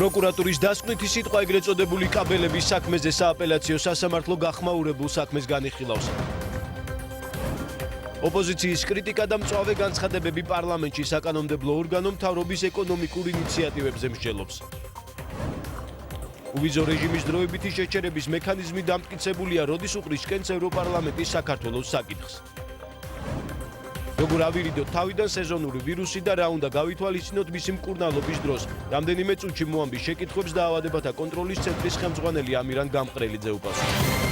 პროკურატურის დასკვნითი სიტყვა ეგრეთ წოდებული კაბელების საქმეზე სააპელაციო სასამართლო გახმაურებულ საქმეს განიხილავს. ოპოზიციის კრიტიკა და მწვავე განცხადებები პარლამენტში საკანონმდებლო ორგანო მთავრობის ეკონომიკურ ინიციატივებზე მსჯელობს. უვიზო რეჟიმის დროებითი შეჩერების მექანიზმი დამტკიცებულია, როდის უყრის შკენს ევროპარლამენტის საქართველოს საკითხს. როგორ ავირიდოთ თავიდან სეზონური ვირუსი და რა უნდა გავითვალისწინოთ მისი მკურნალობის დროს. რამდენიმე წუთში მოამბის შეკითხვებს დაავადებათა კონტროლის ცენტრის ხელმძღვანელი ამირან გამყრელიძე უპასუხებს.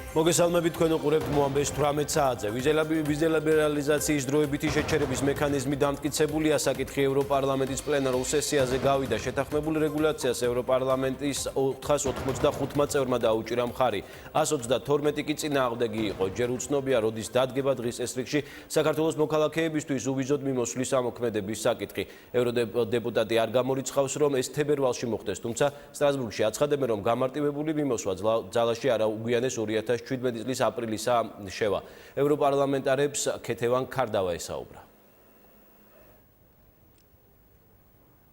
მოგესალმებით, თქვენ უყურებთ მოამბეს 18 საათზე. ვიზა ლიბერალიზაციის დროებითი შეჩერების მექანიზმი დამტკიცებულია, საკითხი ევროპარლამენტის პლენარულ სესიაზე გავიდა. შეთანხმებულ რეგულაციას ევროპარლამენტის 485 წევრმა დაუჭირა მხარი. 132 კი წინააღმდეგი იყო. ჯერ უცნობია, როდის დადგება დღის ეს რიგში საქართველოს მოქალაქეებისთვის უვიზოდ მიმოსვლის ამოქმედების საკითხი. ევროდეპუტატი არ გამორიცხავს, რომ ეს თებერვალში მოხდეს, თუმცა სტრასბურგში აცხადებენ, რომ გამარტივებული მიმოსვლა ძალაში არ აუგვიანეს 2017 წლის აპრილისა შევა. ევროპარლამენტარებს ქეთევან ქარდავა ესაუბრა.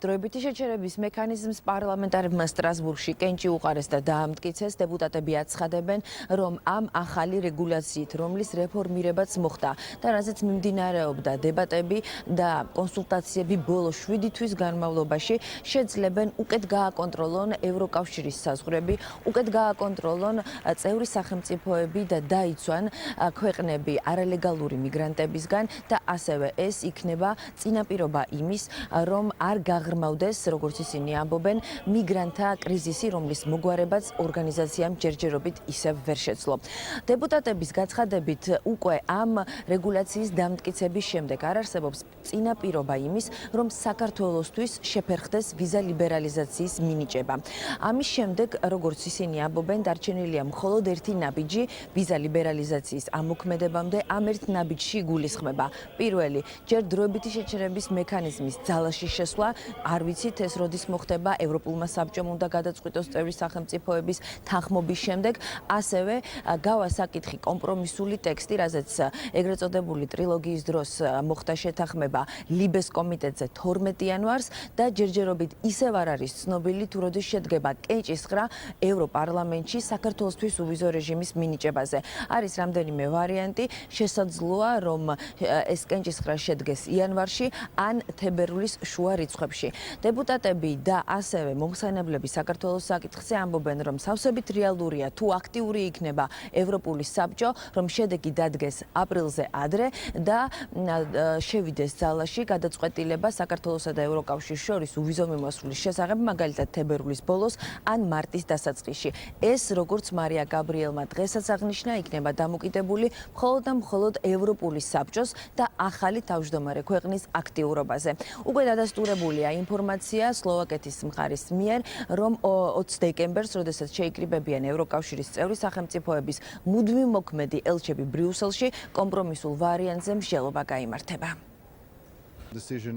დროებითი შეჩერების მექანიზმს პარლამენტარებმა სტრასბურგში კენჭი უყარეს და დაამტკიცეს. დეპუტატები აცხადებენ, რომ ამ ახალი რეგულაციით, რომლის რეფორმირებაც მოხდა და რაზეც მიმდინარეობდა დებატები და კონსულტაციები ბოლო 7 თვის განმავლობაში, შეძლებენ უკეთ გააკონტროლონ ევროკავშირის საზღვრები, უკეთ გააკონტროლონ წევრი სახელმწიფოები და დაიცვან ქვეყნები არალეგალური მიგრანტებისგან და ასევე ეს იქნება წინაპირობა იმის, რომ არ ღრმავდეს, როგორც ისინი ამბობენ, მიგრანტთა კრიზისი, რომლის მოგვარებაც ორგანიზაციამ ჯერჯერობით ისევ ვერ შეძლო. დეპუტატების გაცხადებით, უკვე ამ რეგულაციის დამტკიცების შემდეგ არ არსებობს წინაპირობა იმის, რომ საქართველოსთვის შეფერხდეს ვიზა ლიბერალიზაციის მინიჭება. ამის შემდეგ, როგორც ისინი ამბობენ, დარჩენილია მხოლოდ ერთი ნაბიჯი ვიზა ლიბერალიზაციის ამოქმედებამდე. ამ ერთ ნაბიჯში იგულისხმება პირველი, ჯერ დროებითი შეჩერების მექანიზმის ძალაში შესვლა. არ ვიცით ეს როდის მოხდება, ევროპულმა საბჭომ უნდა გადაწყვიტოს წევრი სახელმწიფოების თანხმობის შემდეგ. ასევე გავა საკითხი კომპრომისული ტექსტი, რაზეც ეგრეთ წოდებული ტრილოგიის დროს მოხდა შეთანხმება ლიბეს კომიტეტზე 12 იანვარს და ჯერჯერობით ისევ არ არის ცნობილი, თუ როდის შედგება კენჭისყრა ევროპარლამენტში საქართველოსთვის უვიზო რეჟიმის მინიჭებაზე. არის რამდენიმე ვარიანტი, შესაძლოა, რომ ეს კენჭისყრა შედგეს იანვარში ან თებერვლის შუა რიცხვებში. დეპუტატები და ასევე მომხსენებლები საქართველოს საკითხზე ამბობენ, რომ სავსებით რეალურია, თუ აქტიური იქნება ევროპული საბჭო, რომ შედეგი დადგეს აპრილზე ადრე და შევიდეს ძალაში გადაწყვეტილება საქართველოსა და ევროკავშირის შორის უვიზო მიმოსვლის შესახებ, მაგალითად თებერვლის ბოლოს ან მარტის დასაწყისში. ეს, როგორც მარია გაბრიელმა დღესაც აღნიშნა, იქნება დამოკიდებული მხოლოდ და მხოლოდ ევროპული საბჭოს და ახალი თავმჯდომარე ქვეყნის აქტიურობაზე. უკვე დადასტურებულია ინფორმაცია სლოვაკეთის მხარის მიერ, რომ 20 დეკემბერს, როდესაც შეიკრიბებიან ევროკავშირის წევრი სახელმწიფოების მუდმივ მოქმედი ელჩები ბრიუსელში, კომპრომისულ ვარიანტზე მსჯელობა გაიმართება.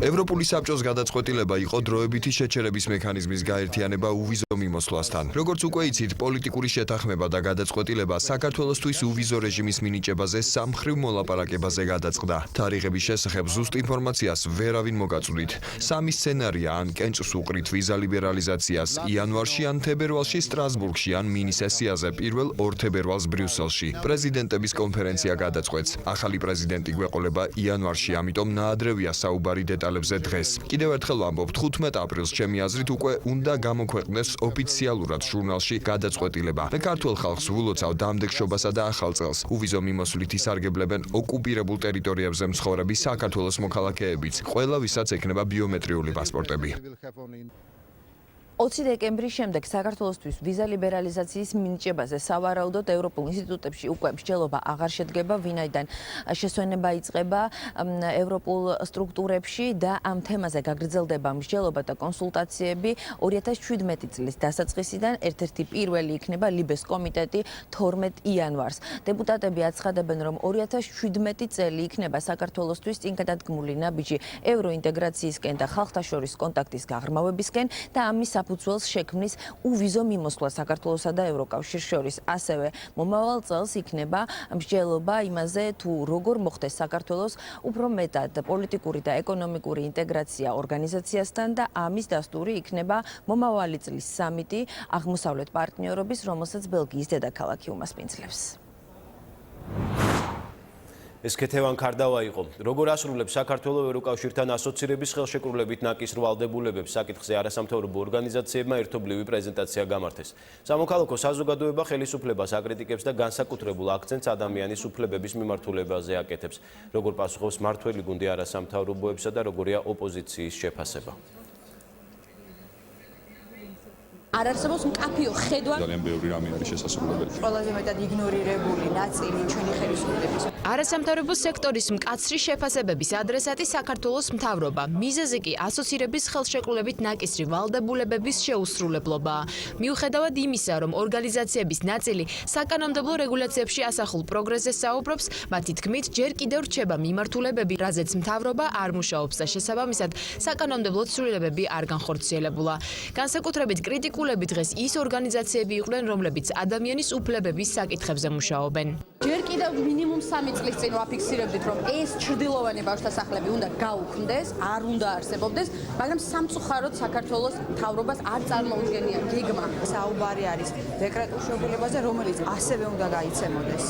ევროპული საბჭოს გადაწყვეტილება იყო დროებითი შეჩერების მექანიზმის გაერთიანება უვიზო მიმოსვლასთან. როგორც უკვე იცით, პოლიტიკური შეთანხმება და გადაწყვეტილება საქართველოსთვის უვიზო რეჟიმის მინიჭებაზე სამხრივ მოლაპარაკებაზე გადაწყდა. თარიღების შესახებ ზუსტ ინფორმაციას ვერავინ მოგაწვდით. სამი სცენარია, ან კენჭს უყრით ვიზა ლიბერალიზაციას იანვარში, ან თებერვალში სტრასბურგში, ან მინი სესიაზე პირველ 2 თებერვალს ბრიუსელში. პრეზიდენტების კონფერენცია გადაწყვეტს. ახალი პრეზიდენტი გვეყოლება იანვარში, ამიტომ ნაადრევია საუბარი დეტალებზე დღეს. კიდევ ერთხელ ვამბობ, 15 აპრილს ჩემი აზრით უკვე უნდა გამოქვეყნდეს ოფიციალურად ჟურნალში გადაწყვეტილება. მე ქართველ ხალხს ვულოცავ დამდეგშობასა და ახალ წელს. უვიზო მიმოსვლით ისარგებლებენ ოკუპირებულ ტერიტორიებზე მცხოვრები საქართველოს მოქალაქეებიც. ყველა ვისაც ექნება ბიომეტრიული პასპორტები. 20 დეკემბრის შემდეგ საქართველოსთვის ვიზა ლიბერალიზაციის მინიჭებაზე სავარაუდოდ ევროპულ ინსტიტუტებში უკვე მსჯელობა აღარ შედგება, ვინაიდან შესვენება იწყება ევროპულ სტრუქტურებში და ამ თემაზე გაგრძელდება მსჯელობა და კონსულტაციები 2017 წლის დასაწყისიდან. ერთ-ერთი პირველი იქნება ლიბეს კომიტეტი 12 იანვარს. დეპუტატები აცხადებენ, რომ 2017 წელი იქნება საქართველოსთვის წინ გადადგმული ნაბიჯი ევროინტეგრაციისკენ და ხალხთა შორის კონტაქტის გაღრმავებისკენ და ამის საფუძველს შექმნის უვიზო მიმოსვლა საქართველოსა და ევროკავშირს შორის. ასევე მომავალ წელს იქნება მსჯელობა იმაზე, თუ როგორ მოხდეს საქართველოს უფრო მეტად პოლიტიკური და ეკონომიკური ინტეგრაცია ორგანიზაციასთან და ამის დასტური იქნება მომავალი წლის სამიტი აღმოსავლეთ პარტნიორობის, რომელსაც ბელგიის დედაქალაქი უმასპინძლებს. ეს ქეთევან ქარდავა იყო. როგორ ასრულებს საქართველოს ევროკავშირთან ასოცირების ხელშეკრულებით ნაკის ვალდებულებებს საკითხზე არასამთავრობო ორგანიზაციებმა ერთობლივი პრეზენტაცია გამართეს. სამოქალაქო საზოგადოება ხელისუფლებას აკრიტიკებს და განსაკუთრებულ აქცენტს ადამიანის უფლებების მიმართულებაზე აკეთებს. როგორ პასუხობს მმართველი გუნდი არასამთავრობოებსა და როგორია ოპოზიციის შეფასება. არ არსებობს მკაფიო ხედვა. ძალიან ბევრი რამე არის შესაძლებელი. ყველაზე მეტად იგნორირებული ნაწილი ჩვენი ხელისუფლების. არასამთავრობო სექტორის მკაცრი შეფასებების ადრესატი საქართველოს მთავრობა. მიზეზი კი ასოცირების ხელშეკრულებით ნაკისრი ვალდებულებების შეუსრულებლობაა. მიუხედავად იმისა, რომ ორგანიზაციების ნაწილი საკანონმდებლო რეგულაციებში ასახულ პროგრესზე საუბრობს, მათი თქმით, ჯერ კიდევ რჩება მიმართულებები, რაზეც მთავრობა არ მუშაობს და შესაბამისად საკანონმდებლო ცვლილებები არ განხორციელებულა. განსაკუთრებით კრიტიკულები დღეს ის ორგანიზაციები იყვნენ, რომლებიც ადამიანის უფლებების საკითხებზე მუშაობენ. ჯერ კიდევ მინიმუმ 3 წლის წინ ვაფიქსირებდით, რომ ეს ჩრდილოვანი ბავშვთა სახლები უნდა გაუქმდეს, არ უნდა არსებობდეს, მაგრამ სამწუხაროდ საქართველოს მთავრობას არ წარმოუდგენია გეგმა. საუბარი არის დეკრეტულ შეგულებაზე, რომელიც ასევე უნდა გაიცემოდეს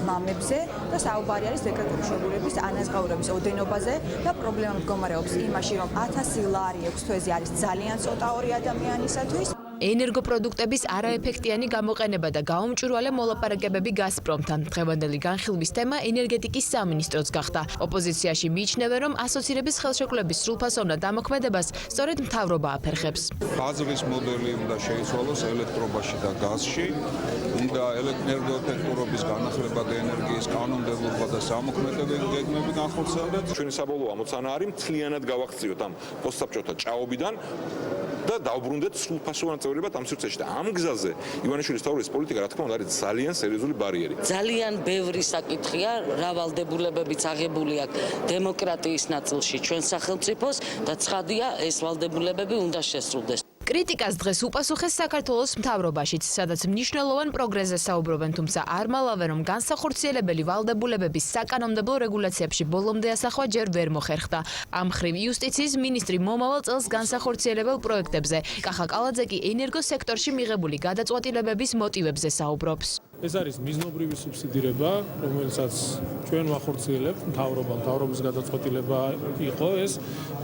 მამებზე და საუბარი არის დეკრეტული შეგულების ანაზღაურების ოდენობაზე და პრობლემა მდგომარეობს იმაში, რომ 1000 ლარი 6 თვეზე არის ძალიან ცოტა ორი ადამიანისათვის. ენერგოპროდუქტების არაეფექტიანი გამოყენება და გაუმჭვირვალე მოლაპარაკებები გაზპრომთან. დღევანდელი განხილვის თემა ენერგეტიკის სამინისტროც გახდა. ოპოზიციაში მიიჩნევენ, რომ ასოცირების ხელშეკრულების სრულფასოვნად დამოქმედებას სწორედ მთავრობა აფერხებს. ხაზრის მოდელი უნდა შეიცვალოს ელექტრობაში და გაზში, უნდა ენერგოეფექტურობის განახლება და ენერგიის კანონმდებლობა და სამოქმედებო გეგმები განხორციელდეს. ჩვენი საბოლოო ამოცანა არის მთლიანად გავახციოთ ამ პოსტსაბჭოთა ჭაობიდან და დავბრუნდეთ სრულფასოვან წევრებად ამ სივრცეში და ამ გზაზე ივანიშვილის თავის პოლიტიკა რა თქმა უნდა არის ძალიან სერიოზული ბარიერი. ძალიან ბევრი საკითხია, რა ვალდებულებებიც აღებული აქვს დემოკრატიის ნაწილში ჩვენ სახელმწიფოს და ცხადია ეს ვალდებულებები უნდა შესრულდეს. კრიტიკას დღეს უპასუხეს საქართველოს მთავრობაშიც, სადაც მნიშვნელოვან პროგრესზე საუბრობენ, თუმცა არ მალავენ, რომ განსახორციელებელი ვალდებულებების საკანონმდებლო რეგულაციებში ბოლომდე ასახვა ჯერ ვერ მოხერხდა. ამ მხრივ იუსტიციის მინისტრი მომავალ წელს განსახორციელებელ პროექტებზე, კახა კალაძე კი ენერგოსექტორში მიღებული გადაწყვეტილებების მოტივებზე საუბრობს. ეს არის მიზნობრივი სუბსიდირება, რომელსაც ჩვენ ვახორციელებთ, მთავრობის გადაწყვეტილება იყო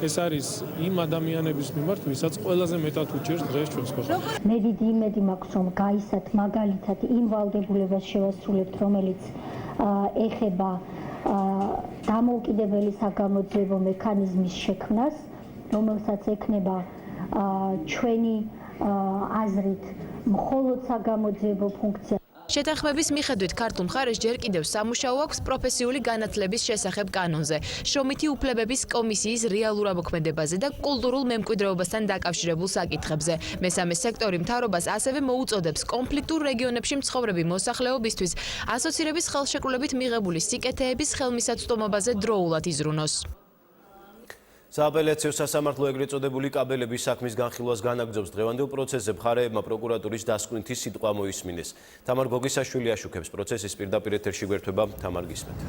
ეს არის იმ ადამიანების მიმართ, ვისაც ყველაზე მეტად უჭერს დღეს ჩვენს ქვეყანაში. მე დიდი იმედი მაქვს, რომ გაისათ მაგალითად იმ ვალდებულებას შევასრულებთ, რომელიც ეხება დამოუკიდებელი საგამოძიებო მექანიზმის შექმნას, რომელსაც ექნება ჩვენი აზრით მხოლოდ საგამოძიებო ფუნქცია. შეთანხმების მიხედვით ქართულ მხარეს ჯერ კიდევ სამუშაო აქვს პროფესიული განათლების შესახებ კანონზე, შრომითი უფლებების კომისიის რეალურ ამოქმედებაზე და კულტურულ მემკვიდრეობასთან დაკავშირებულ საკითხებზე. მესამე სექტორი მთავრობას ასევე მოუწოდებს კონფლიქტურ რეგიონებში მცხოვრები მოსახლეობისთვის ასოცირების ხელშეკრულებით მიღებული სიკეთეების ხელმისაწვდომობაზე დროულად იზრუნოს. სააპელაციო სასამართლო ეგრეთ წოდებული კაბელების საქმის განხილვას განაგრძობს. დღევანდელ პროცესზე მხარეებმა პროკურატურის დასკვნითი სიტყვა მოისმინეს. თამარ გოგისაშვილი აშუქებს პროცესის პირდაპირ ეთერში გვერდება. თამარ, გისმენთ.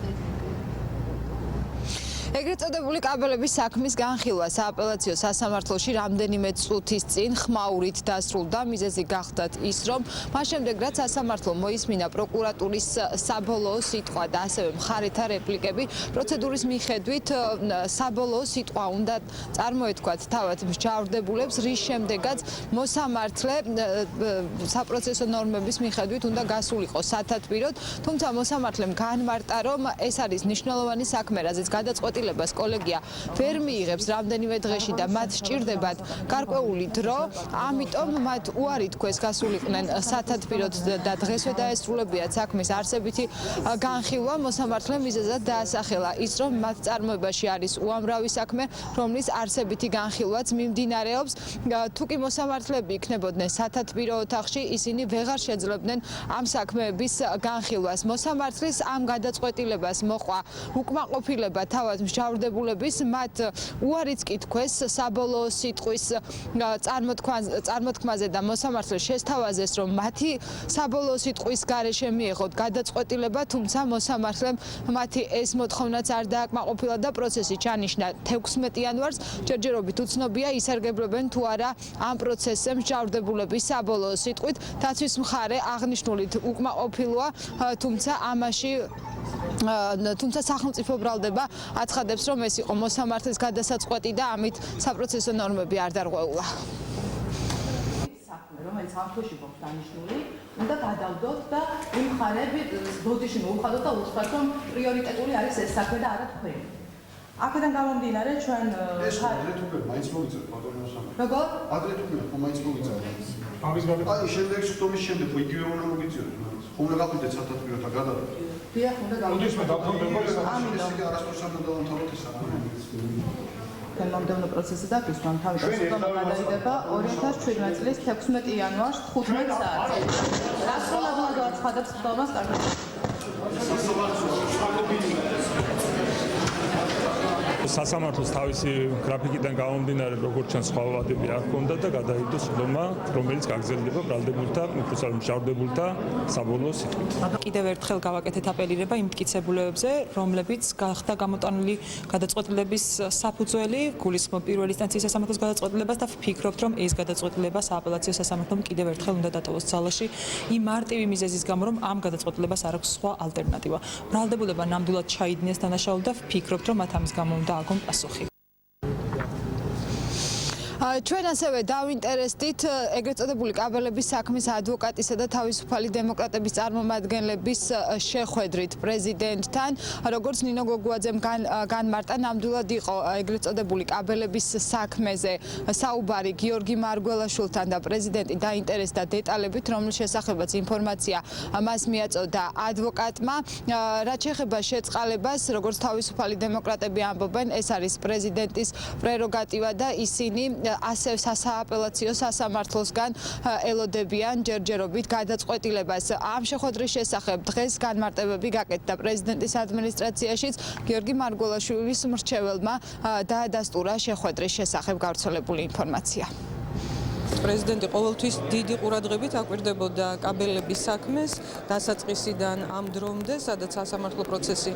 ეგრეთ წოდებული კაბელების საქმის განხილვა სააპელაციო სასამართლოში რამდენიმე წუთის წინ ხმაურით დასრულდა. მიზეზი გახდათ ის, რომ მას შემდეგ რაც სასამართლო მოისმინა პროკურატურის საბოლოო სიტყვა და ასევე მხარეთა რეპლიკები, პროცედურის მიხედვით საბოლოო სიტყვა უნდა წარმოეთქვათ თავად მსჯავრდებულებს, რის შემდეგაც მოსამართლე საპროცესო ნორმების მიხედვით უნდა გასულიყო სათათბიროდ, თუმცა მოსამართლემ განმარტა, რომ ეს არის მნიშვნელოვანი საქმე, რაზეც გადაწყვეტილებას კოლეგია ვერ მიიღებს რამდენიმე დღეში და მათ სჭირდებათ გარკვეული დრო, ამიტომ მათ უარი თქვეს გასულიყვნენ სათათბიროდ და დღესვე დაესრულებიათ საქმის არსებითი განხილვა. მოსამართლემ მიზეზად დაასახელა ის, რომ მათ წარმოებაში არის უამრავი საქმე, რომლის არსებითი განხილვაც მიმდინარეობს. თუ კი მოსამართლეები იქნებოდნენ სათათბირო ოთახში, ისინი ვეღარ შეძლებდნენ ამ საქმეების განხილვას. მოსამართლის ამ გადაწყვეტილებას მოყვა უკმაყოფილება თავად მსჯავრდებულების მათ უარიც კი თქვეს საბოლოო სიტყვის წარმოთქმაზე და მოსამართლეს შესთავაზეს, რომ მათი საბოლოო სიტყვის გარეშე მიეღოთ გადაწყვეტილება, თუმცა მოსამართლემ მათი ეს მოთხოვნაც არ დააკმაყოფილა და პროცესი ჩანიშნა 16 იანვარს. ჯერჯერობით უცნობია ისარგებლებენ თუ არა ამ პროცესზე მსჯავრდებულების საბოლოო სიტყვით. დაცვის მხარე აღნიშნულით უკმაყოფილოა, თუმცა სახელმწიფო ბრალდება აცხადებს, რომ ეს იყო მოსამართლის გადასაწყვეტი და ამით საპროცესო ნორმები არ დარღვეულა. რომელიც ამ თვეში გვაქვს დანიშნული, უნდა გადავდოთ და იმ მხარეები ბოდიში მოუხადოთ და უთხრათ, რომ პრიორიტეტული არის ეს საქმე და არა თქვენი. აქედან გამომდინარე ჩვენ ადრეთ უკვე მაინც მოვიწევთ ბატონო მოსამართლე. როგორ? ადრეთ უკვე მაინც მოვიწევთ. აი შემდეგ სხდომის შემდეგ ხო იგივე უნდა მოგიწევთ. ხო უნდა გაყვიდეთ სათათბიროთ და გადავდეთ. დიახ, უნდა გავიდეთ. ამიტომ არასდროს არ დავამთავროთ ეს საქმე. თემამდევნო პროცესი დაგისვამ თავიდან სხდომა გადაიდება 2017 წლის 16 იანვარს 15 საათზე. რასრულებულად აცხადებს სხდომას კარგად. სასამართლოს თავისი გრაფიკიდან გამომდინარე, როგორც ჩანს, სხვა ვადები არ ჰქონდა და გადაიდო სხდომა, რომელიც გაგრძელდება ბრალდებულთა, უბრალოდ მსჯავრდებულთა საბოლოო სიტყვით. კიდევ ერთხელ გავაკეთეთ აპელირება იმ მტკიცებულებებზე, რომლებიც გახდა გამოტანილი გადაწყვეტილების საფუძველი, გულისხმობ პირველი ინსტანციის სასამართლოს გადაწყვეტილებას და ვფიქრობთ, რომ ეს გადაწყვეტილება სააპელაციო სასამართლომ კიდევ ერთხელ უნდა დატოვოს ძალაში იმ მარტივი მიზეზის გამო, რომ ამ გადაწყვეტილებას არ აქვს სხვა ალტერნატივა. ბრალდებულება ნამდვილად ჩაიდინეს დანაშაულს და ვფიქრობთ, რომ მათ ამის გამო უნდა აგონ პასუხი. ჩვენ ასევე დავინტერესდით ეგრეთ წოდებული კაბელების საქმის ადვოკატისა და თავისუფალი დემოკრატების წარმომადგენლების შეხვედრით პრეზიდენტთან, როგორც ნინო გოგუაძემ განმარტა, ნამდვილად იყო ეგრეთ წოდებული კაბელების საქმეზე საუბარი გიორგი მარგველაშვილთან და პრეზიდენტი დაინტერესდა დეტალებით, რომლის შესახებაც ინფორმაცია მას მიაწოდა ადვოკატმა. რაც შეეხება შეწყალებას, როგორც თავისუფალი დემოკრატები ამბობენ, ეს არის პრეზიდენტის პრეროგატივა და ისინი ასევე სააპელაციო სასამართლოსგან ელოდებიან ჯერჯერობით გადაწყვეტილებას. ამ შეხვედრის შესახებ დღეს განმარტებები გაკეთდა პრეზიდენტის ადმინისტრაციაშიც. გიორგი მარგველაშვილის მრჩეველმა დაადასტურა შეხვედრის შესახებ გავრცელებული ინფორმაცია. პრეზიდენტი ყოველთვის დიდი ყურადღებით აკვირდებოდა კაბელების საქმეს დასაწყისიდან ამ დრომდე, სადაც სასამართლო პროცესი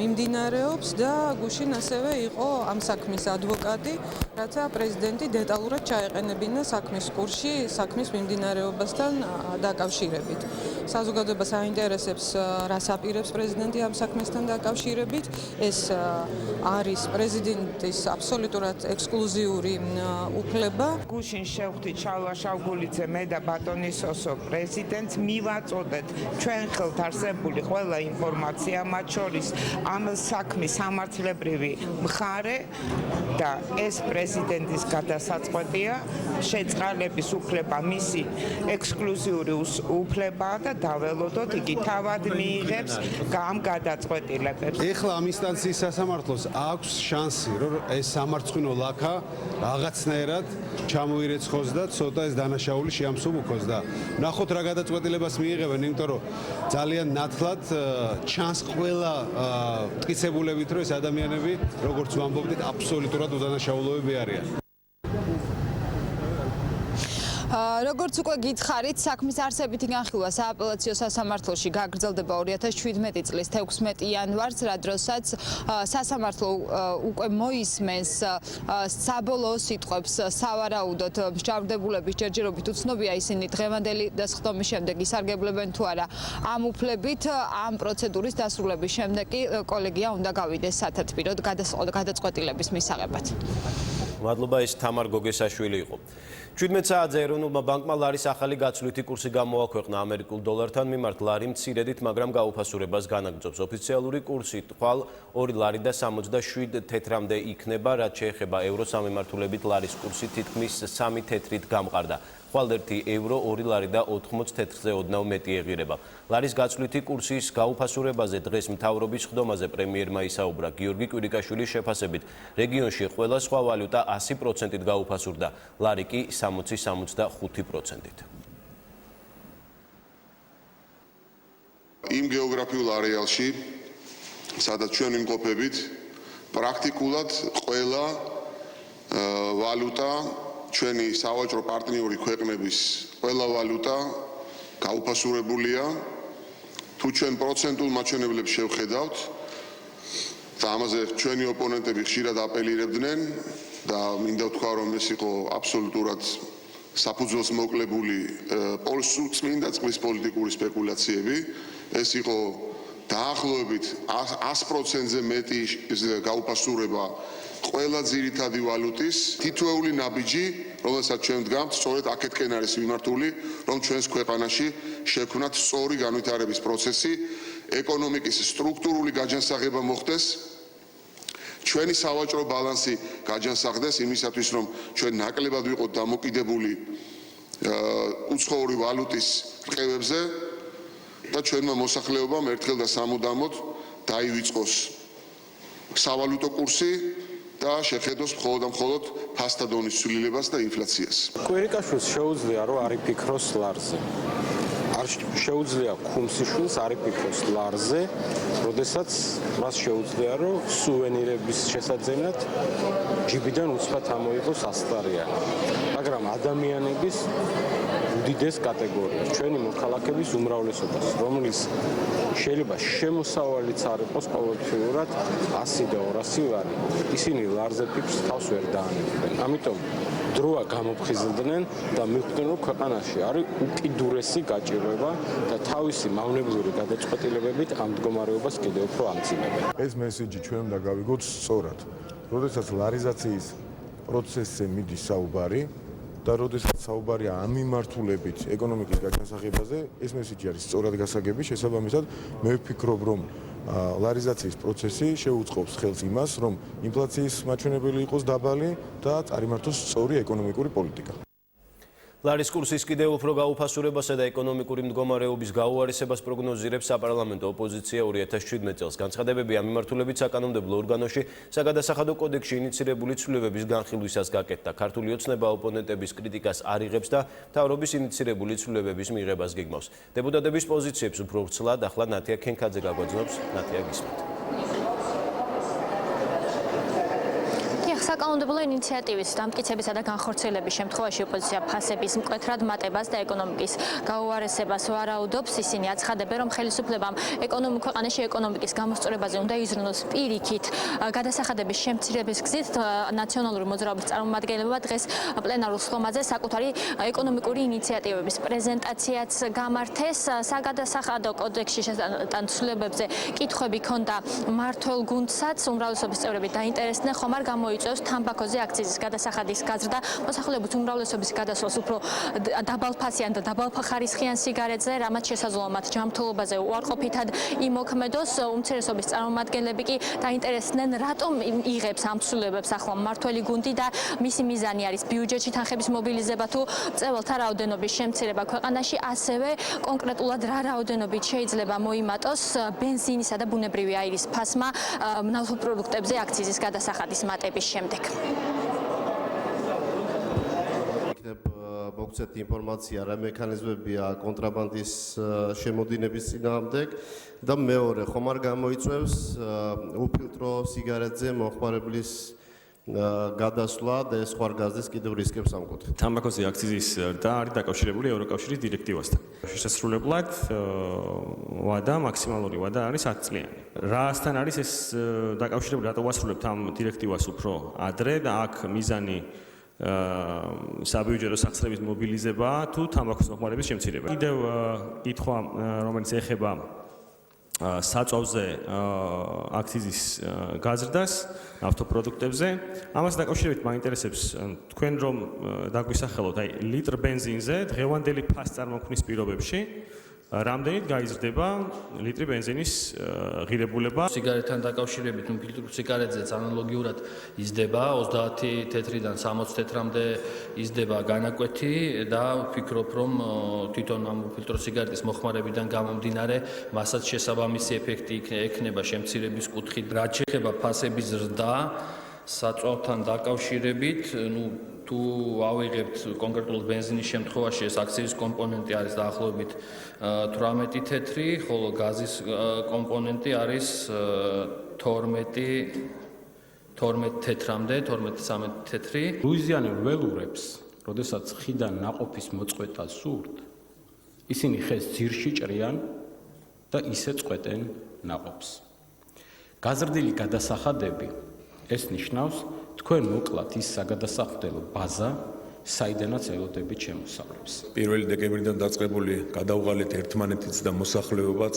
მიმდინარეობს და გუშინ ასევე იყო ამ საქმის ადვოკატი, რათა პრეზიდენტი დეტალურად ჩაეყენებინა საქმის კურსში, საქმის მიმდინარეობასთან დაკავშირებით. საზოგადოებას აინტერესებს, რას აპირებს პრეზიდენტი ამ საქმესთან დაკავშირებით. ეს არის პრეზიდენტის აბსოლუტურად ექსკლუზიური უფლება. გუშინ შევხვდით შალვა შავგულიძე, მე და ბატონი სოსო პრეზიდენტს მივაწოდეთ ჩვენ ხელთ არსებული ყველა ინფორმაცია, მათ შორის ამ საქმის სამართლებრივი მხარე და ეს პრეზიდენტის გადასაწყვეტია, შეწყალების უფლება მისი ექსკლუზიური უფლებაა და დაველოდოთ იგი თავად მიიღებს ამ გადაწყვეტილებებს. ეხლა ამ ინსტანციის სასამართლოს აქვს შანსი, რომ ეს სამარცხვინო ლაქა რაღაცნაირად ჩამოირეცხოს და ცოტა ეს დანაშაული შეამსუბუქოს და ნახოთ რა გადაწყვეტილებას მიიღებენ, იმიტომ რომ ძალიან ნათლად ჩანს ყველა მტკიცებულებით, რომ ეს ადამიანები, როგორც ვამბობდით, აბსოლუტურად უდანაშაულოები არიან. როგორც უკვე გითხარით, საქმის არსებითი განხილვა სააპელაციო სასამართლოში გაგრძელდება 2017 წლის 16 იანვარს, რა დროსაც სასამართლო უკვე მოისმენს საბოლოო სიტყვებს სავარაუდოდ მსჯავრდებულების ჯერჯერობით უცნობია ისინი დღევანდელი სხდომის შემდეგ ისარგებლებენ თუ არა ამ უფლებით. ამ პროცედურის დასრულების შემდეგ კი კოლეგია უნდა გავიდეს სათათბიროდ გადაწყვეტილების მისაღებად. მადლობა, ეს თამარ გოგესაშვილი იყო. 17 საათზე ეროვნულმა ბანკმა ლარის ახალი გაცვლითი კურსი გამოაქვეყნა ამერიკულ დოლართან მიმართ. ლარი მცირედით, მაგრამ გაუფასურებას განაგრძობს. ოფიციალური კურსი თვალ 2 ლარი და 67 თეთრამდე იქნება, რაც შეეხება ევროს ამემართულებით ლარის კურსი თითქმის 3 თეთრით გამყარდა. ხვალ 1 ევრო 2 ლარი და 80 თეთრზე ოდნავ მეტი ეღირება. ლარის გაცვლითი კურსის გაუფასურებაზე დღეს მთავრობის სხდომაზე პრემიერმა ისაუბრა. გიორგი კვირიკაშვილის შეფასებით, რეგიონში ყველა სხვა ვალუტა 100%-ით გაუფასურდა, ლარი კი 60-65%-ით. იმ გეოგრაფიულ არეალში, სადაც ჩვენ ვიმყოფებით, პრაქტიკულად ყველა ვალუტა ჩვენი სავაჭრო პარტნიორი ქვეყნების ყველა ვალუტა გაუფასურებულია. თუ ჩვენ პროცენტულ მაჩვენებლებს შევხედავთ და ამაზე ჩვენი ოპონენტები ხშირად აპელირებდნენ და მინდა ვთქვა რომ ეს იყო აბსოლუტურად საფუძველს მოკლებული წმინდა წყლის პოლიტიკური სპეკულაციები. ეს იყო დაახლოებით 100%-ზე მეტი გაუფასურება ყველა ძირითადი ვალუტის თითოეული ნაბიჯი, რომელსაც ჩვენ ვდგამთ, სწორედ აქეთკენ არის მიმართული, რომ ჩვენს ქვეყანაში შექმნათ სწორი განვითარების პროცესი, ეკონომიკის სტრუქტურული გაჯანსაღება მოხდეს, ჩვენი სავაჭრო ბალანსი გაჯანსაღდეს იმისათვის, რომ ჩვენ ნაკლებად ვიყოთ დამოკიდებული უცხოური ვალუტის რყევებზე და ჩვენმა მოსახლეობამ ერთხელ და სამუდამოდ დაივიწყოს სავალუტო კურსი და შეხედოს მხოლოდ და მხოლოდ ფასთა დონის ცვლილებას და ინფლაციას. კვირიკაშვილს შეუძლია რომ არ იფიქროს ლარზე. არ შეუძლია ხუმსიშვილს არ იფიქროს ლარზე, როდესაც მას შეუძლია რომ სუვენირების შესაძენად ჯიბიდან უცბად ამოიღოს ასტარიანი. მაგრამ ადამიანების უდიდეს კატეგორიას, ჩვენი მოქალაქეების უმრავლესობას, რომლის შეიძლება შემოსავალიც არ იყოს ყოველთვიურად 100 და 200 ვარი, ისინი ლარზე ფიქრს თავს ვერ დაანებდნენ. ამიტომ დროა გამოფხიზლდნენ და მიხვდნენ, რომ ქვეყანაში არის უკიდურესი გაჭირვება და თავისი მავნებლური გადაწყვეტილებებით ამ მდგომარეობას კიდევ უფრო ამძიმებენ. ეს მესიჯი ჩვენ უნდა გავიგოთ სწორად. როდესაც ლარიზაციის პროცესზე მიდის საუბარი და როდესაც საუბარია ამ მიმართულებით ეკონომიკის გაჯანსაღებაზე, ეს მესიჯი არის სწორად გასაგები, შესაბამისად მე ვფიქრობ, რომ ლარიზაციის პროცესი შეუწყობს ხელს იმას, რომ ინფლაციის მაჩვენებელი იყოს დაბალი და წარიმართოს სწორი ეკონომიკური პოლიტიკა. ლარის კურსის კიდევ უფრო გაუფასურებასა და ეკონომიკური მდგომარეობის გაუარესებას პროგნოზირებს საპარლამენტო ოპოზიცია 2017 წელს. განცხადებები ამ მიმართულებით საკანონმდებლო ორგანოში საგადასახადო კოდექსში ინიცირებული ცვლილებების განხილვისას გაკეთდა. ქართული ოცნება ოპონენტების კრიტიკას არ იღებს და მთავრობის ინიცირებული ცვლილებების მიღებას გეგმავს. დეპუტატების პოზიციებს უფრო ვრცლად ახლა ნათია ქენქაძე გაგვაძნობს. ნათია, გისმენთ. საკანონმდებლო ინიციატივის დამტკიცებისა და განხორციელების შემთხვევაში ოპოზიცია ფასების მკვეთრად მატებას და ეკონომიკის გაუარესებას ვარაუდობს. ისინი აცხადებენ, რომ ხელისუფლებამ ქვეყანაში ეკონომიკის გამოსწორებაზე უნდა იზრუნოს პირიქით. გადასახადების შემცირების გზით ნაციონალური მოძრაობის წარმომადგენლებმა დღეს პლენარულ სხდომაზე საკუთარი ეკონომიკური ინიციატივების პრეზენტაციაც გამართეს. საგადასახადო კოდექსში შესატან ცვლილებებზე კითხვები ჰქონდა მმართველ გუნდსაც, უმრავლესობის წევრები დაინტერესდნენ, ხომ არ გამოიწვევს თამბაქოზე აქციზის გადასახადის გაზრდა, მოსახლეობის უმრავლესობის გადასვლას უფრო დაბალფასიან და დაბალხარისხიან სიგარეტზე, რამაც შესაძლოა მათ ჯანმრთელობაზე უარყოფითად იმოქმედოს. უმცირესობის წარმომადგენლები კი დაინტერესდნენ, რატომ იღებს ამ ცვლილებებს ახლა მმართველი გუნდი და მისი მიზანი არის ბიუჯეტში თანხების მობილიზება თუ მწვეველთა რაოდენობის შემცირება ქვეყანაში, ასევე კონკრეტულად რა რაოდენობით შეიძლება მოიმატოს ბენზინისა და ბუნებრივი აირის ფასმა ნავთობპროდუქტებზე აქციზის გადასახადის მატების შემდეგ. მოგცეთ ინფორმაცია რა მექანიზმებია კონტრაბანდის შემოდინების წინააღმდეგ და მეორე ხომ არ გამოიწვევს უფილტრო სიგარეტზე მოხმარებლის გადასვლა და სხვა გაზის კიდევ რისკებს ამ კუთხით. თამბაქოზე აქციზის და არის დაკავშირებული ევროკავშირის დირექტივასთან. შესასრულებლად ვადა, მაქსიმალური ვადა არის 10 წლიანი. რასთან არის ეს დაკავშირებული, რატო ვასრულებთ ამ დირექტივას უფრო ადრე და აქ მიზანი საბიუჯეტო სახსრების მობილიზება თუ თამბაქოს მოხმარების შემცირება. კიდევ კითხვა, რომელიც ეხება საწვავზე აქციზის გაზრდას ნავთობპროდუქტებზე. ამას დაკავშირებით მაინტერესებს თქვენ რომ დაგვისახელოთ, აი ლიტრ ბენზინზე დღევანდელი ფასწარმოქმნის პირობებში რამდენით გაიზრდება ლიტრი ბენზინის ღირებულება? სიგარეტთან დაკავშირებით ფილტურ სიგარეტზეც ანალოგიურად იზრდება 30 თეთრიდან 60 თეთრამდე იზრდება განაკვეთი და ვფიქრობ რომ თვითონ ამ ფილტურ სიგარეტის მოხმარებიდან გამომდინარე მასაც შესაბამისი ეფექტი ექნება შემცირების კუთხით. რაც შეეხება ფასების ზრდა საწვავთან დაკავშირებით, თუ ავიღებთ კონკრეტულად ბენზინის შემთხვევაში ეს აქციზის კომპონენტი არის დაახლოებით 18 თეთრი, ხოლო გაზის კომპონენტი არის 12 12 თეთრამდე, 12-13 თეთრი. ლუიზიანელ ველურებს, როდესაც ხიდან ნაყოფის მოწყვეტა სურთ, ისინი ხეს ძირში ჭრიან და ისე წყვეტენ ნაყოფს. გაზრდილი გადასახადები ეს ნიშნავს თქვენ მოკლათ ის საგადასახდელო ბაზა, საიდანაც ელოდებით შემოსავლებს. 1 დეკემბრიდან დაწყებული გადავღალეთ ერთმანეთიც და მოსახლეობაც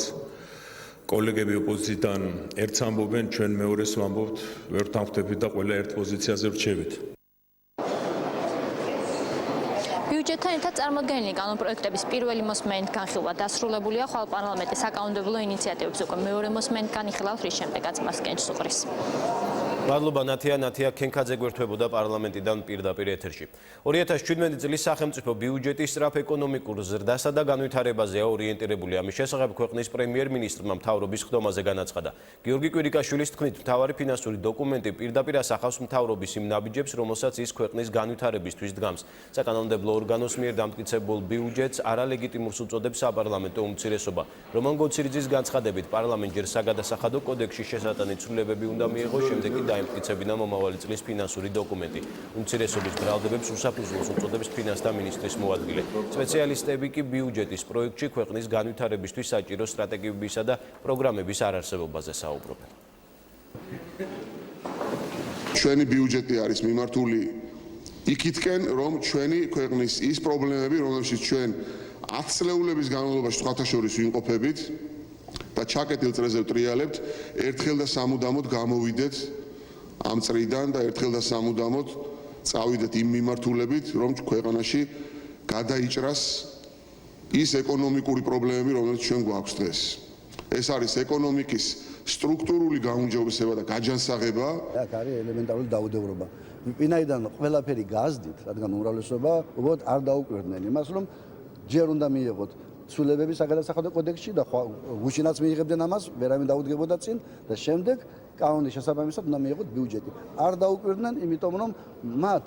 კოლეგები ოპოზიციიდან ერთს ამბობენ, ჩვენ მეორეს ვამბობთ, ვერ თანხმდებით და ყველა ერთ პოზიციაზე ვრჩებით. ბიუჯეტთან ერთად წარმოდგენილი კანონპროექტების პირველი მოსმენით განხილვა დასრულებულია, ხვალ პარლამენტის საკანონმდებლო ინიციატივებს უკვე მეორე მოსმენით განიხილავს, რის შემდეგაც მას კენჭს უყრის. მადლობა ნათია ქენქაძე გვერდებოდა პარლამენტიდან პირდაპირ ეთერში. 2017 წლის სახელმწიფო ბიუჯეტის სწრაფ ეკონომიკურ ზრდასა და განვითარებაზეა ორიენტირებული. ამის შესახებ ქვეყნის პრემიერ-მინისტრმა მთავრობის ხდომაზე განაცხადა. გიორგი კვირიკაშვილის თქმით, მთავარი ფინანსური დოკუმენტი პირდაპირ ასახავს მთავრობის იმ ნაბიჯებს, რომელსაც ის ქვეყნის განვითარებისთვის დგამს. საკანონმდებლო ორგანოს მიერ დამტკიცებულ ბიუჯეტს არალეგიტიმურს უწოდებს საპარლამენტო უმცირესობა. რომან გოცირიძის განცხადებით, პარლამენტს ჯერ საგადასახადო კოდექსში შესატანი ცვლილებები უნდა მიეღოს, შემდეგ კი დაემტკიცებინა მომავალი წლის ფინანსური დოკუმენტი. უმცირესობის ბრალდებებს უსაფუძვლოს უწოდებს ფინანსთა მინისტრის მოადგილე. სპეციალისტები კი ბიუჯეტის პროექტში ქვეყნის განვითარებისთვის საჭირო სტრატეგიებისა და პროგრამების არარსებობაზე საუბრობენ. ჩვენი ბიუჯეტი არის მიმართული იქითკენ, რომ ჩვენი ქვეყნის ის პრობლემები, რომელშიც ჩვენ 10 წლეულების განმავლობაში სხვათა შორის ვიმყოფებით და ჩაკეტილ წრეზე ვტრიალებთ, ერთხელ და სამუდამოდ გამოვიდეთ ამ წრიდან და ერთხელ და სამუდამოდ წავიდეთ იმ მიმართულებით, რომ ქვეყანაში გადაიჭრას ის ეკონომიკური პრობლემები, რომელიც ჩვენ გვაქვს დღეს. ეს არის ეკონომიკის სტრუქტურული გაუმჯობესება და გაჯანსაღება. აქ არის ელემენტარული დაუდევრობა. ვინაიდან ყველაფერი გაზდით, რადგან უმრავლესობა უბრალოდ არ დაუკვირდნენ იმას, რომ ჯერ უნდა მიიღოთ ცვლილებები საგადასახადო კოდექსში და გუშინაც მიიღებდნენ ამას, ვერავინ დაუდგებოდა წინ და შემდეგ კანონის შესაბამისად უნდა მიიღოთ ბიუჯეტი. არ დაუკვირდნენ, იმიტომ რომ მათ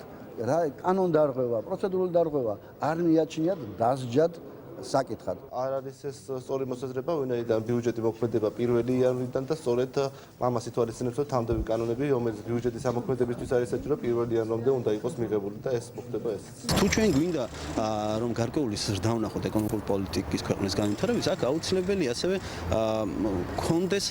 კანონდარღვევა, პროცედურული დარღვევა არ მიაჩნიათ დასჯად საკითხად. არ არის ეს სწორი მოსაზრება, ვინაიდან ბიუჯეტი მოქმედება 1 იანვრიდან და სწორედ ამას ითვალისწინებს, რომ თამდები კანონები, რომელიც ბიუჯეტის ამოქმედებისთვის არის საჭირო, 1 იანვრამდე უნდა იყოს მიღებული და ეს მოხდება ეს. თუ ჩვენ გვინდა რომ გარკვეული ზრდა ვნახოთ ეკონომიკური პოლიტიკის ქვეყნის განვითარების, აქ აუცილებელია ასევე კონდეს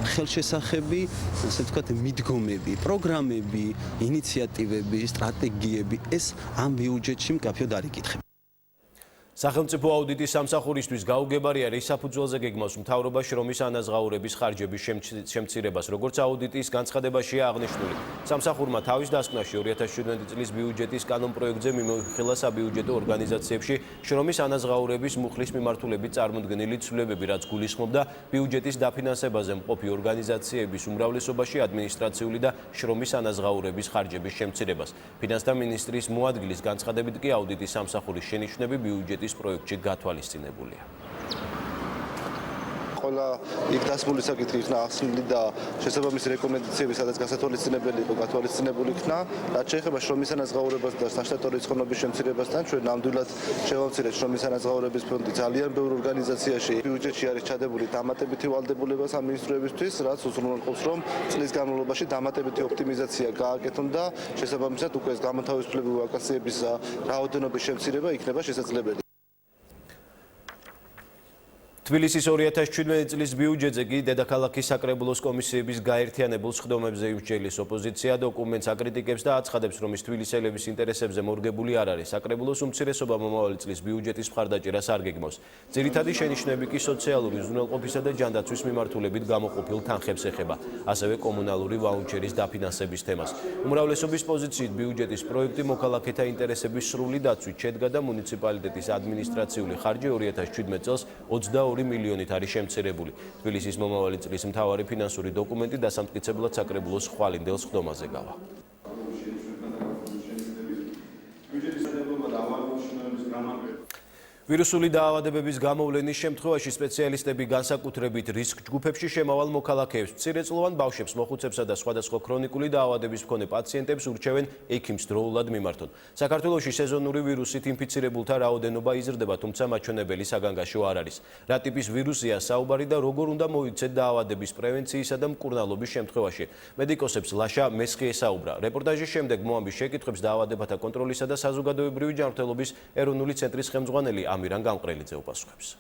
ხელშესახები, ასე ვთქვათ, მიდგომები, პროგრამები, ინიციატივები, სტრატეგიები, ეს ამ ბიუჯეტში მკაფიოდ არ იკითხება. სახელმწიფო აუდიტის სამსახურისთვის გაუგებარი არის საფუძველზე გეგმავს მთავრობა შრომის ანაზღაურების ხარჯების შემცირებას, როგორც აუდიტის განცხადებაშია აღნიშნული. სამსახურმა თავის დასკვნაში 2017 წლის ბიუჯეტის კანონპროექტზე მიმოიხილა საბიუჯეტო ორგანიზაციებში შრომის ანაზღაურების მუხლის მიმართულებით წარმოდგენილი ცვლილებები, რაც გულისხმობდა ბიუჯეტის დაფინანსებაზე მყოფი ორგანიზაციების უმრავლესობაში ადმინისტრაციული და შრომის ანაზღაურების ხარჯების შემცირებას. ფინანსთა მინისტრის მოადგილის განცხადებით კი აუდიტის სამსახურის შენიშვნები ბიუჯეტის პროექტში გათვალისწინებულია. ყველა იქ დასმული საკითხი იქნა ახსნილი და შესაბამისი რეკომენდაციები, სადაც გასათვალისწინებელი იყო, გათვალისწინებული იქნა. რაც შეეხება შრომის ანაზღაურებას და საშტატო რიცხოვნობის შემცირებასთან, ჩვენ ნამდვილად შევამცირეთ შრომის ანაზღაურების ფონდი ძალიან ბევრ ორგანიზაციაში. ბიუჯეტში არის ჩადებული დამატებითი ვალდებულება სამინისტროებისთვის, რაც უზრუნველყოფს, რომ წლის განმავლობაში დამატებითი ოპტიმიზაცია გააკეთონ და შესაბამისად უკვე ეს გამოთავისუფლებული ვაკანსიების რაოდენობის შემცირება იქნება შესაძლებელი. თბილისის 2017 წლის ბიუჯეტზე კი დედაქალაქის საკრებულოს კომისიების გაერთიანებულ სხდომებზე იმსჯელის ოპოზიცია დოკუმენტს აკრიტიკებს და აცხადებს, რომ ის თბილისელების ინტერესებზე მორგებული არ არის. საკრებულოს უმცირესობა მომავალი წლის ბიუჯეტის მხარდაჭერას არ გეგმავს. ძირითადი შენიშვნები კი სოციალური უზრუნველყოფისა და ჯანდაცვის მიმართულებით გამოყოფილ თანხებს ეხება, ასევე კომუნალური ვაუჩერის დაფინანსების თემას. უმრავლესობის პოზიციით ბიუჯეტის პროექტი მოქალაქეთა ინტერესების სრული დაცვით შედგა და მუნიციპალიტეტის ადმინისტრაციული ხარჯი 2017 წელს 22 მილიონით არის შემცირებული. თბილისის მომავალი წლის მთავარი ფინანსური დოკუმენტი დასამტკიცებლად საკრებულოს ხვალინდელ სხდომაზე გავა. ვირუსული დაავადებების გამოვლენის შემთხვევაში სპეციალისტები განსაკუთრებით რისკ ჯგუფებში შემავალ მოქალაქეებს, მცირეწლოვან ბავშვებს, მოხუცებსა და სხვადასხვა ქრონიკული დაავადების მქონე პაციენტებს ურჩევენ ექიმს დროულად მიმართონ. საქართველოში სეზონური ვირუსით ინფიცირებულთა რაოდენობა იზრდება, თუმცა მაჩვენებელი საგანგაშო არ არის. რა ტიპის ვირუსია საუბარი და როგორ უნდა მოიქცეთ დაავადების პრევენციისა და მკურნალობის შემთხვევაში. მედიკოსებს ლაშა მესხი ესაუბრა. რეპორტაჟის შემდეგ მოამბის შეკითხვებს დაავადებათა კონტროლისა და საზოგადოებრივი ჯანმრთელობის ეროვნული ცენტრის ხელმძღვანელი ამირან გამყრელიძე უპასუხებს.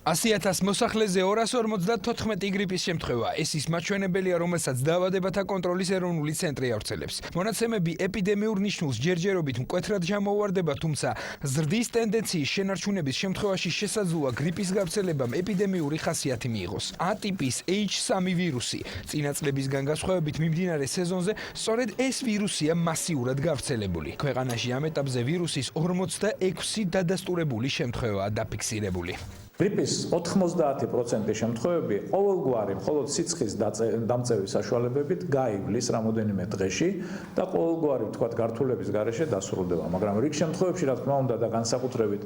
100,000 მოსახლეზე 254 გრიპის შემთხვევა. ეს ის მაჩვენებელია, რომელსაც დაავადებათა კონტროლის ეროვნული ცენტრი ავრცელებს. მონაცემები ეპიდემიურ ნიშნულს ჯერჯერობით მკვეთრად ჩამოუვარდება, თუმცა ზრდის ტენდენციის შენარჩუნების შემთხვევაში შესაძლოა გრიპის გავრცელებამ ეპიდემიური ხასიათი მიიღოს. A ტიპის H3 ვირუსი წინა წლებისგან განსხვავებით მიმდინარე სეზონზე სწორედ ეს ვირუსია მასიურად გავრცელებული. ქვეყანაში ამ ეტაპზე ვირუსის 46 დადასტურებული შემთხვევაა დაფიქსირებული. გრიპის 90% შემთხვევები ყოველგვარი მხოლოდ სიცხის დამწევის საშუალებებით გაივლის რამოდენიმე დღეში და ყოველგვარი თქვათ გართულების გარეშე დასრულდება, მაგრამ რიგ შემთხვევებში რა თქმა უნდა და განსაკუთრებით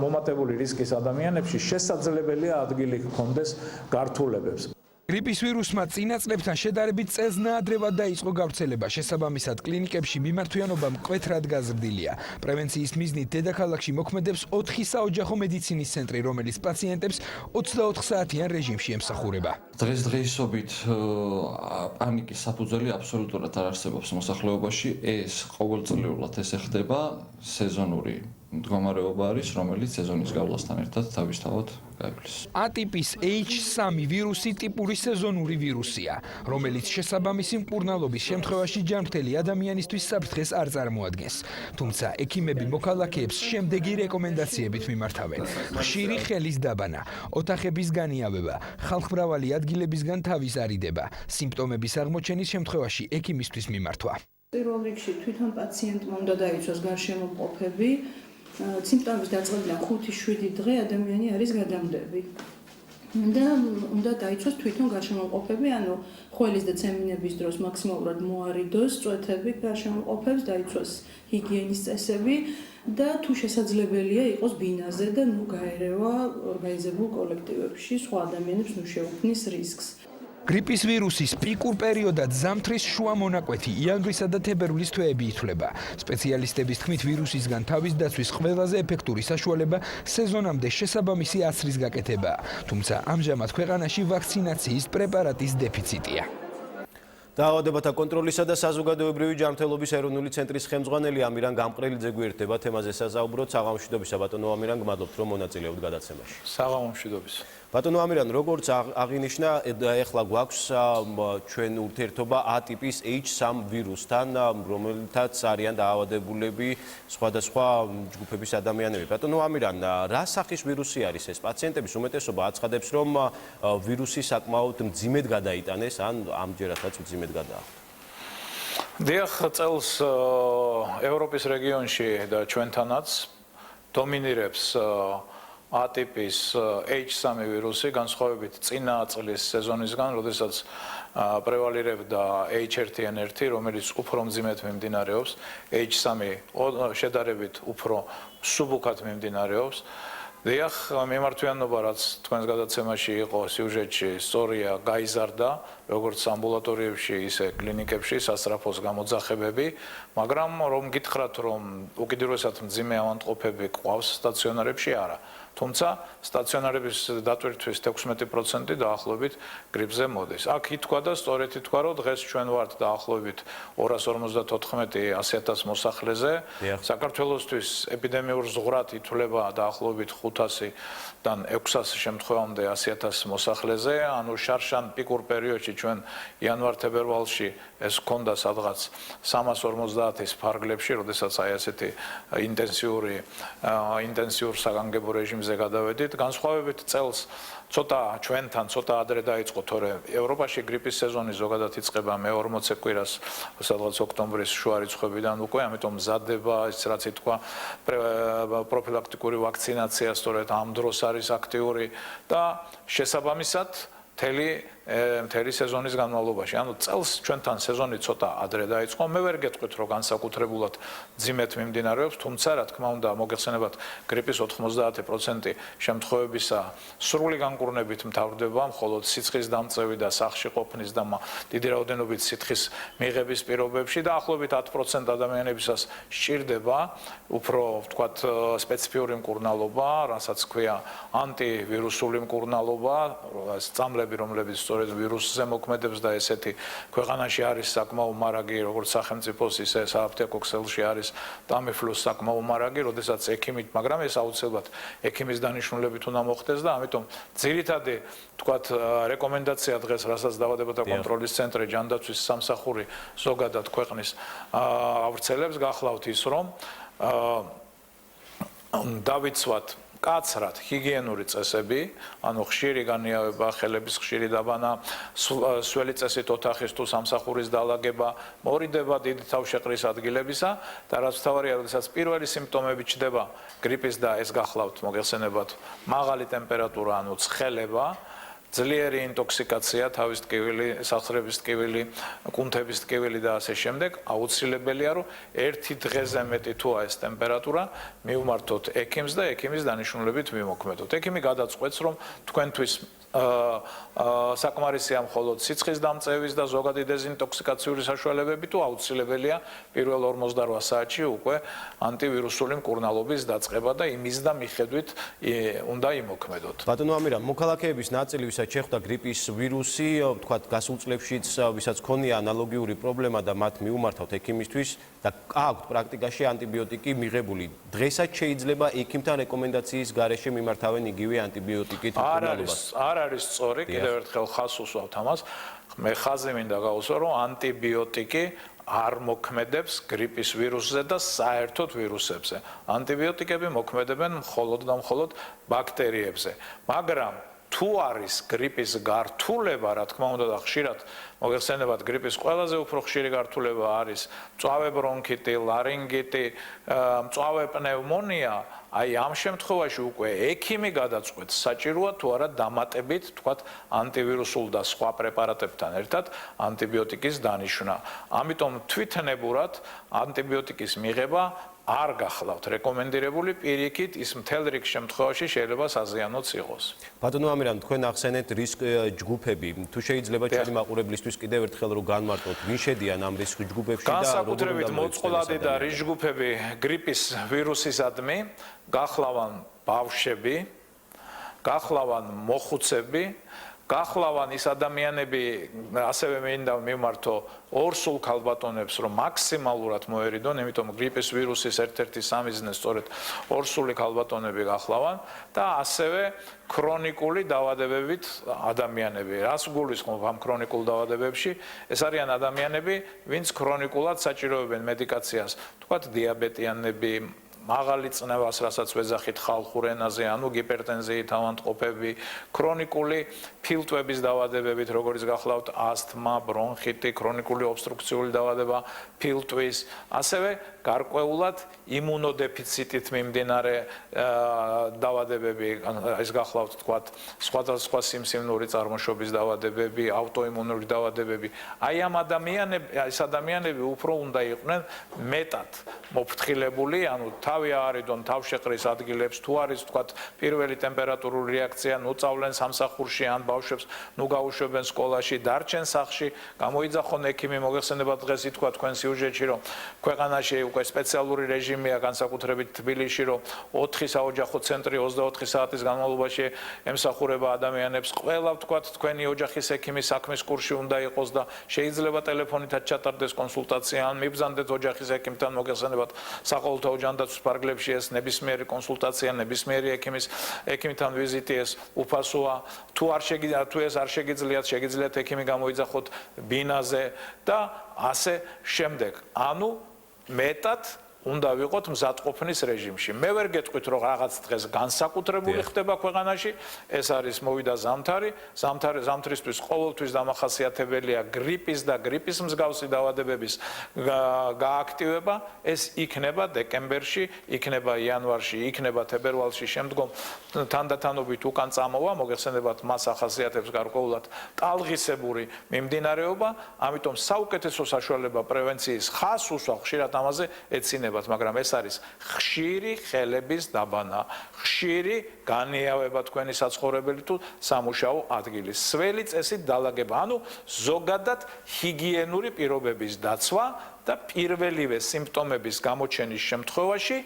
მომატებული რისკის ადამიანებში შესაძლებელია ადგილი ჰქონდეს გართულებებს. გრიპის ვირუსმა წინა წლებთან შედარებით წელს ნაადრევად დაიწყო გავრცელება. შესაბამისად, კლინიკებში მიმართვიანობა მკვეთრად გაზრდილია. პრევენციის მიზნით დედაქალაქში მოქმედებს 4 საოჯახო მედიცინის ცენტრი, რომელიც პაციენტებს 24 საათიან რეჟიმში ემსახურება. დღესდღეობით პანიკის საფუძველი აბსოლუტურად არ არსებობს მოსახლეობაში. ეს ყოველწლიურად ესე ხდება სეზონური მდგომარეობა არის, რომელიც სეზონის გავლასთან ერთად თავისთავად გაივლის. A ტიპის H3 ვირუსი ტიპური სეზონური ვირუსია, რომელიც შესაბამისი მკურნალობის შემთხვევაში ჯანმრთელი ადამიანისთვის საფრთხეს არ წარმოადგენს. თუმცა ექიმები მოქალაქეებს შემდეგი რეკომენდაციებით მიმართავენ: ხშირი ხელის დაბანა, ოთახების განიავება, ხალხმრავალი ადგილებისგან თავის არიდება, სიმპტომების აღმოჩენის შემთხვევაში ექიმისთვის მიმართვა. პირველ რიგში თვითონ პაციენტმა უნდა დაიცვას გარშემოყოფები. სიმპტომების დაწყებიდან 5-7 დღე ადამიანი არის გადამდები. და უნდა დაიცვას თვითონ გარშემოყოფები, ანუ ხველის და ცემინების დროს მაქსიმალურად მოარიდოს წვეთები გარშემოყოფებს, დაიცვას ჰიგიენის წესები და თუ შესაძლებელია იყოს ბინაზე და გაერევა ორგანიზებულ კოლექტივებში, სხვა ადამიანებს შეუქმნის რისკს. გრიპის ვირუსის პიკურ პერიოდად ზამთრის შუა მონაკვეთი, იანვრისა და თებერვლის თვეები ითვლება. სპეციალისტების თქმით, ვირუსისგან თავის დაცვის ყველაზე ეფექტური საშუალება სეზონამდე შესაბამისი აცრის გაკეთებაა. თუმცა ამჟამად ქვეყანაში ვაქცინაციის პრეპარატის დეფიციტია. დაავადებათა კონტროლისა და საზოგადოებრივი ჯანმრთელობის ეროვნული ცენტრის ხელმძღვანელი ამირან გამყრელიძე გვერდება თემაზე საზაუბროთ. საღამომშვიდობისა ბატონო ამირან, გმადლობთ რომ მონაწილეობთ გადაცემაში. საღამომშვიდობის. ბატონო ამირან, როგორც აღინიშნა, ეხლა გვაქვს ჩვენ ურთიერთობა A ტიპის H3 ვირუსთან, რომელთაც არიან დაავადებულები სხვადასხვა ჯგუფების ადამიანები. ბატონო ამირან, რა სახის ვირუსი არის ეს? პაციენტების უმეტესობა აცხადებს, რომ ვირუსი საკმაოდ მძიმედ გადაიტანეს, ან ამჯერადაც მძიმედ გადაახვდა. დიახ, წელს ევროპის რეგიონში და ჩვენთანაც დომინირებს A ტიპის H3 ვირუსი, განსხვავებით წინა წლის სეზონისგან, როდესაც პრევალირებდა H1N1, რომელიც უფრო მძიმედ მიმდინარეობს, H3 შედარებით უფრო სუბუქად მიმდინარეობს. დიახ, მიმართვიანობა, რაც თქვენს გადაცემაში იყო სიუჟეტში, სწორია, გაიზარდა, როგორც ამბულატორიებში, ისე კლინიკებში, სასწრაფოს გამოძახებები, მაგრამ რომ გითხრათ, რომ უკიდურესად მძიმე ავადმყოფები ყავს სტაციონარებში, არა. თუმცა სტაციონარების დატვირთვის 16% დაახლოებით გრიპზე მოდის. აქ ითქვა და სწორედ ითქვა, რომ დღეს ჩვენ ვართ დაახლოებით 254,100 მოსახლეზე. საქართველოსთვის ეპიდემიურ ზღვრად ითვლება დაახლოებით 500-დან 600 შემთხვევამდე 100,000 მოსახლეზე. ანუ შარშან პიკურ პერიოდში ჩვენ იანვარ-თებერვალში ეს ჰქონდა სადღაც 350-ის ფარგლებში, როდესაც აი ასეთი ინტენსიურ საგანგებო რეჟიმზე გადავედით. განსხვავებით წელს ცოტა ჩვენთან ცოტა ადრე დაიწყო, თორემ ევროპაში გრიპის სეზონი ზოგადად იწყება მე-40 კვირას, სადღაც ოქტომბრის შუა რიცხვებიდან უკვე, ამიტომ მზადება, ის რაც ითქვა, პროფილაქტიკური ვაქცინაცია სწორედ ამ დროს არის აქტიური და შესაბამისად მთელი მთელი სეზონის განმავლობაში. ანუ წელს ჩვენთან სეზონი ცოტა ადრე დაიწყო. მე ვერ გეტყვით, რომ განსაკუთრებულად ძიმეთ მიმდინარეობს, თუმცა რა თქმა უნდა, მოგეხსენებათ, გრიპის 90% შემთხვევებისა სრული განკურნებით მთავრდება, მხოლოდ სიცხის დამწევი და სახლში ყოფნის და დიდი რაოდენობით სითხის მიღების პირობებში და ახლობით 10% ადამიანებისას სჭირდება უფრო ვთქვათ სპეციფიური მკურნალობა, რასაც ქვია ანტივირუსული მკურნალობა, წამლები, რომლებიც სწორედ ვირუსზე მოქმედებს და ესეთი ქვეყანაში არის საკმაო მარაგი, როგორც სახელმწიფოს, ისე სააფთიაქო ქსელში არის Tamiflus საკმაო მარაგი, როდესაც ექიმით, მაგრამ ეს აუცილებლად ექიმის დანიშნულებით უნდა მოხდეს და ამიტომ ძირითადი ვთქვათ რეკომენდაცია დღეს, რასაც დაავადებათა კონტროლის ცენტრი ჯანდაცვის სამსახური ზოგადად ქვეყნის ავრცელებს, გახლავთ ის, რომ დავიცვათ კაცრად ჰიგიენური წესები, ანუ ხშირი განიავება, ხელების ხშირი დაბანა, სველი წესით ოთახის თუ სამსახურის დალაგება, მორიდება დიდი თავშეყრის ადგილებისა და რაც მთავარია, როდესაც პირველი სიმპტომები ჩნდება გრიპის და ეს გახლავთ მოგეხსენებათ, მაღალი ტემპერატურა, ანუ ცხელება, ძლიერი ინტოქსიკაცია, თავის ტკივილი, სახსრების ტკივილი, კუნთების ტკივილი და ასე შემდეგ, აუცილებელია, რომ ერთი დღეზე მეტი თუა ეს ტემპერატურა, მივმართოთ ექიმს და ექიმის დანიშნულებით მივმოქმედოთ. ექიმი გადაწყვეტს, რომ თქვენთვის საკმარისია მხოლოდ სიცხის დამწევის და ზოგადი დეზინტოქსიკაციური საშუალებები თუ აუცილებელია პირველ 48 საათში უკვე ანტივირუსული მკურნალობის დაწყება და იმის და მიხედვით უნდა იმოქმედოთ. ბატონო ამირა, მოქალაქეების ნაწილი, ვისაც შეხვდა გრიპის ვირუსი, თქვათ გასულ წლებშიც, ვისაც ქონია ანალოგიური პრობლემა და მათ მიუმართავთ ექიმისთვის და აქვთ პრაქტიკაში ანტიბიოტიკი მიღებული. დღესაც შეიძლება ექიმთან რეკომენდაციის გარეშე მიმართავენ იგივე ანტიბიოტიკით მკურნალობას. არ არის სწორი, კიდევ ერთხელ ხაზს უსვავთ ამას. მე ხაზი მინდა გავუსვა, რომ ანტიბიოტიკი არ მოქმედებს გრიპის ვირუსზე და საერთოდ ვირუსებზე. ანტიბიოტიკები მოქმედებენ მხოლოდ და მხოლოდ ბაქტერიებზე. მაგრამ თუ არის გრიპის გართულება, რა თქმა უნდა და ხშირად მოგეხსენებათ, გრიპის ყველაზე უფრო ხშირი გართულება არის მწვავე ბრონქიტი, ლარინგიტი, მწვავე პნევმონია, აი ამ შემთხვევაში უკვე ექიმი გადაწყვეტს, საჭიროა თუ არა დამატებით, თქვათ, ანტივირუსულ და სხვა პრეპარატებთან ერთად ანტიბიოტიკის დანიშვნა. ამიტომ თვითნებურად ანტიბიოტიკის მიღება არ გახლავთ რეკომენდირებული, პირიქით ის მთელ რიგ შემთხვევაში შეიძლება საზიანოც იყოს. ბატონო ამირან, თქვენ ახსენეთ რისკ ჯგუფები. თუ შეიძლება ჩვენი მაყურებლისთვის კიდევ ერთხელ რომ განმარტოთ, ვინ შედიან ამ რისკ ჯგუფებში და განსაკუთრებით მოწყვლადი და რისკ ჯგუფები გრიპის ვირუსისადმი გახლავან ბავშვები, გახლავან მოხუცები, გახლავან ის ადამიანები, ასევე მინდა მიმართო ორსულ ქალბატონებს, რომ მაქსიმალურად მოერიდონ, იმიტომ გრიპის ვირუსის ერთ-ერთი სამიზნე სწორედ ორსული ქალბატონები გახლავან და ასევე ქრონიკული დაავადებებით ადამიანები. რას გულისხმობ ამ ქრონიკულ დაავადებებში? ეს არიან ადამიანები, ვინც ქრონიკულად საჭიროებენ მედიკაციას, თქვათ დიაბეტიანები, მაღალი წნევას, რასაც ვეძახით ხალხურ ენაზე, ანუ გიპერტენზიით ავადმყოფები, ქრონიკული ფილტვების დაავადებებით, როგორც გახლავთ ასთმა, ბრონხიტი, ქრონიკული ობსტრუქციული დაავადება ფილტვის, ასევე გარკვეულად იმუნოდეფიციტით მიმდინარე დაავადებები, ეს გახლავთ თქვათ სხვადასხვა სიმსივნური წარმოშობის დაავადებები, ავტოიმუნური დაავადებები. აი ამ ადამიანები უფრო უნდა იყვნენ მეტად მოფრთხილებული, ანუ თავი აარიდონ თავშეყრის ადგილებს, თუ არის თქვათ პირველი ტემპერატურული რეაქცია, ნუ წავლენ სამსახურში ან ბავშვებს ნუ გაუშვებენ სკოლაში, დარჩენ სახლში, გამოიძახონ ექიმი, მოგეხსენებათ დღეს ითქვა თქვენ სიუჟეტში, რომ ქვეყანაში უკვე სპეციალური რეჟიმია, განსაკუთრებით თბილისში, რომ 4 საოჯახო ცენტრი 24 საათის განმავლობაში ემსახურება ადამიანებს. ყველა თქვათ თქვენი ოჯახის ექიმის საქმის კურსში უნდა იყოს და შეიძლება ტელეფონითაც ჩატარდეს კონსულტაცია, ან მიბრძანდეთ ოჯახის ექიმთან, მოგეხსენებათ საყოველთაო ჯანდაცვის პარკლებში ეს ნებისმიერი კონსულტაცია, ნებისმიერი ექიმთან ვიზიტი ეს უფასოა. თუ ეს არ შეგიძლიათ, შეგიძლიათ ექიმი გამოიძახოთ ბინაზე და ასე შემდეგ. ანუ მეტად უნდა ვიყოთ მზადყოფნის რეჟიმში. მე ვერ გეტყვით, რომ რაღაც დღეს განსაკუთრებული ხდება ქვეყანაში, ეს არის მოვიდა ზამთარი, ზამთრისთვის ყოველთვის დამახასიათებელია გრიპის და გრიპის მსგავსი დაავადებების გააქტივება, ეს იქნება დეკემბერში, იქნება იანვარში, იქნება თებერვალში, შემდგომ თანდათანობით უკან წამოვა, მოგეხსენებათ, მას ახასიათებს გარკვეულად ტალღისებური მიმდინარეობა, ამიტომ საუკეთესო საშუალება პრევენციის ხას უსვა ხშირად ამაზე ეცინებათ, მაგრამ ეს არის ხშირი ხელების დაბანა, ხშირი განიავება თქვენი საცხოვრებელი თუ სამუშაო ადგილის, სველი წესით დალაგება, ანუ ზოგადად ჰიგიენური პირობების დაცვა და პირველივე სიმპტომების გამოჩენის შემთხვევაში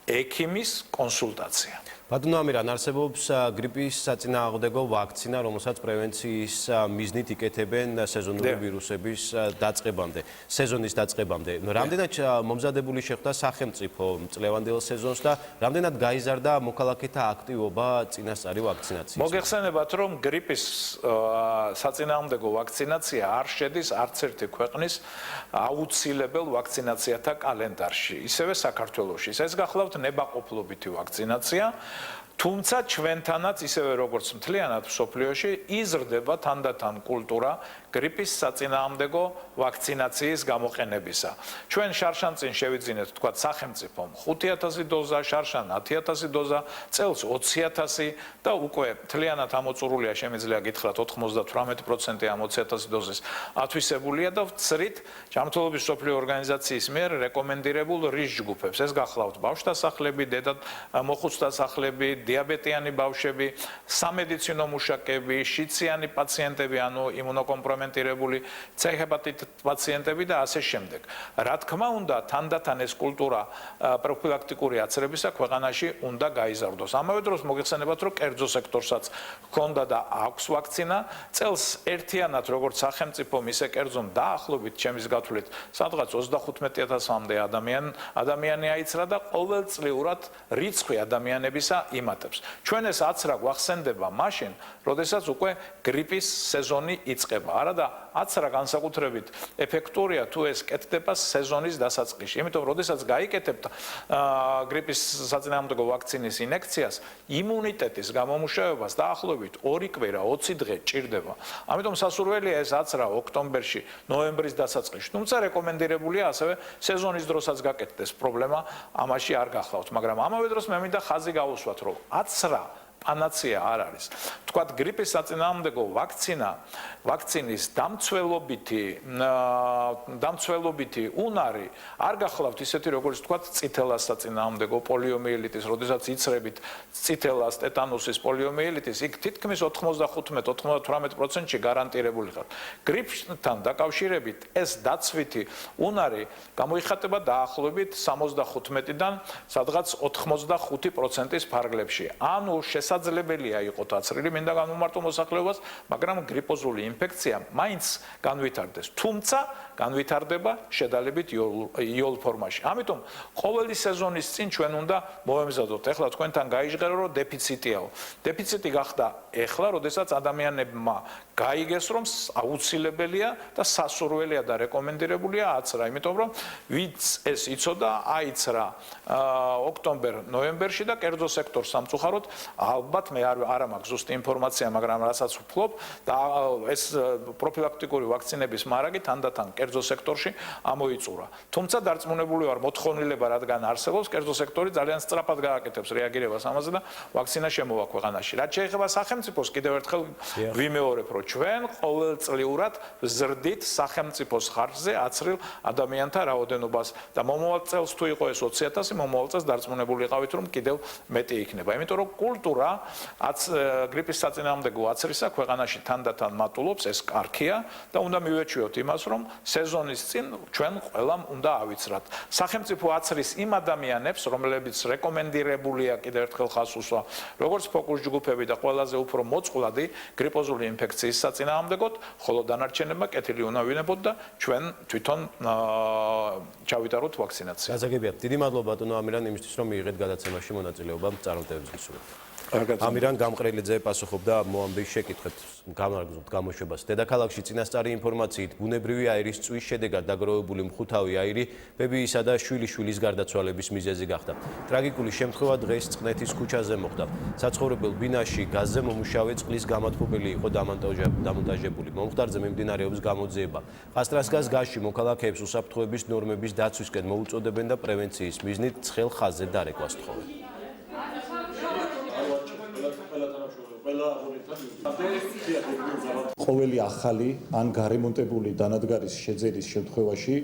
ექიმის კონსულტაცია. ბატონო ამირან, არსებობს გრიპის საწინააღმდეგო ვაქცინა, რომელსაც პრევენციის მიზნით იკეთებენ სეზონური ვირუსების დაწყებამდე, სეზონის დაწყებამდე. რამდენად მომზადებული შეხვდა სახელმწიფო წლევანდელ სეზონს და რამდენად გაიზარდა მოქალაქეთა აქტივობა წინასწარი ვაქცინაციის? მოგეხსენებათ, რომ გრიპის საწინააღმდეგო ვაქცინაცია არ შედის არც ერთი ქვეყნის აუცილებელ ვაქცინაციათა კალენდარში, ისევე საქართველოში. ეს გახლავთ ნებაყოფლობითი ვაქცინაცია. თუმცა ჩვენთანაც ისევე როგორც მთლიანად მსოფლიოში იზრდება თანდათან კულტურა გრიპის საწინააღმდეგო ვაქცინაციის გამოყენებისა. ჩვენ შარშანწინ შევიძინეთ თქვათ სახელმწიფომ 5000 დოზა, შარშან 10000 დოზა, წელს 20000 და უკვე მთლიანად ამოწურულია, შემიძლია გითხრათ 98% ამ 20000 დოზის ათვისებულია და ვცრით ჯანმრთელობის მსოფლიო ორგანიზაციის მიერ რეკომენდირებულ რისკ ჯგუფებს. ეს გახლავთ ბავშვთა სახლები, დედად მოხუცთა სახლები, დიაბეტიანი ბავშვები, სამედიცინო მუშაკები, შიციანი პაციენტები, ანუ იმუნოკომპრომენტირებული C-ჰეპატიტ პაციენტები და ასე შემდეგ. რა თქმა უნდა, თანდათან ეს კულტურა პროფილაქტიკური აცრებისა ქვეყანაში უნდა გაიზარდოს. ამავე დროს მოგეხსენებათ, რომ კერძო სექტორსაც ჰქონდა და აქვს ვაქცინა. წელს ერთიანად როგორც სახელმწიფომ, ისე კერძომ დაახლოებით ჩემის გათვლით, სადღაც 35000-მდე ადამიანი აიცრა და ყოველწლიურად რიცხვი ადამიანებისა იმატებს. ჩვენ ეს აცრა გვახსენდება მაშინ, როდესაც უკვე გრიპის სეზონი იწყება. არა და აცრა განსაკუთრებით ეფექტურია თუ ეს კეთდება სეზონის დასაწყისში. იმიტომ, როდესაც გაიკეთებთ გრიპის საწინააღმდეგო ვაქცინის ინექციას, იმუნიტეტის გამომუშავებას დაახლოებით 2 კვირა, 20 დღე ჭირდება. ამიტომ სასურველია ეს აცრა ოქტომბერში, ნოემბრის დასაწყისში. თუმცა რეკომენდირებულია ასევე სეზონის დროსაც გაკეთდეს. პრობლემა ამაში არ გახლავთ, მაგრამ ამავე დროს მე მინდა ხაზი გავუსვათ, რომ აცრა პანაცეა არ არის. თქვათ გრიპის საწინააღმდეგო ვაქცინის დამცველობითი უნარი არ გახლავთ ისეთი როგორც თქვათ წითელას საწინააღმდეგო პოლიომიელიტის, როდესაც იცრებით წითელას, ტეტანუსის, პოლიომიელიტის, იქ თითქმის 95-98%-ში გარანტირებული ხართ. გრიპთან დაკავშირებით ეს დაცვითი უნარი გამოიხატება დაახლოებით 75-დან სადღაც 85%-ის ფარგლებში. ანუ შესაძლებელია იყოთ აცრილი, მინდა განვმარტო მოსახლეობას, მაგრამ გრიპოზული ინფექცია მაინც განვითარდეს. თუმცა განვითარდება შედარებით იოლ ფორმაში. ამიტომ ყოველი სეზონის წინ ჩვენ უნდა მოვემზადოთ. ეხლა თქვენთან გაიჟღერო, რომ დეფიციტიაო. დეფიციტი გახდა ეხლა, როდესაც ადამიანებმა გაიგეს, რომ აუცილებელია და სასურველია და რეკომენდირებულია აცრა, იმიტომ რომ ვინც ეს იცოდა, აიცრა ოქტომბერ-ნოემბერში და კერძო სექტორს სამწუხაროდ ალბათ მე არ მაქვს ზუსტი ინფორმაცია, მაგრამ რასაც ვფლობ და ეს პროფილაქტიკური ვაქცინების მარაგი თანდათან კერძო სექტორში ამოიწურა. თუმცა დარწმუნებული ვარ, მოთხოვნილება რადგან არსებობს, კერძო სექტორი ძალიან სწრაფად გააკეთებს რეაგირებას ამაზე და ვაქცინა შემოვა ქვეყანაში. რაც შეეხება სახელმწიფოს, კიდევ ერთხელ ვიმეორებ, რომ ჩვენ ყოველწლიურად ვზრდით სახელმწიფოს ხარჯზე აცრილ ადამიანთა რაოდენობას და მომავალ წელს თუ იყო ეს 20000, მომავალ წელს დარწმუნებული იყავით, რომ კიდევ მეტი იქნება. იმიტომ რომ კულტურა გრიპის საწინააღმდეგო აცრისა ქვეყანაში თანდათან მატულობს, ეს კარგია და უნდა მივეჩვიოთ იმას, რომ სეზონის წინ ჩვენ ყველამ უნდა ავიცრათ. სახელმწიფო აცრის იმ ადამიანებს, რომლებიც რეკომენდირებულია, კიდევ ერთხელ ხაზს უსვა, როგორც ფოკუს ჯგუფები და ყველაზე უფრო მოწყვლადი გრიპოზული ინფექციის საწინააღმდეგოდ, ხოლო დანარჩენებმა კეთილი უნდა ვინებოთ და ჩვენ თვითონ ჩავიტაროთ ვაქცინაცია. გასაგებია. დიდი მადლობა ბატონო ამირან იმისთვის, რომ მიიღეთ გადაცემაში მონაწილეობა. წარმატებებს გისურვებთ. ამირან გამყრელიძე პასუხობდა მოამბის შეკითხვებს გამოშვებას. დედაქალაქში წინასწარი ინფორმაციით ბუნებრივი აირის წვის შედეგად დაგროვებული მხუთავი აირი ბებიისა და შვილიშვილის გარდაცვალების მიზეზი გახდა. ტრაგიკული შემთხვევა დღეს წყნეთის ქუჩაზე მოხდა. საცხოვრებელ ბინაში გაზზე მომუშავე წყლის გამათბობელი იყო დამონტაჟებული. მომხდარზე მიმდინარეობს გამოძიება. ყასტრასკას გაზში მოქალაქეებს უსაფრთხოების ნორმების დაცვისკენ მოუწოდებენ და პრევენციის მიზნით ცხელ ხაზზე დარეკვას თხოვენ. ყოველი ახალი ან გარემონტებული დანადგარის შეძენის შემთხვევაში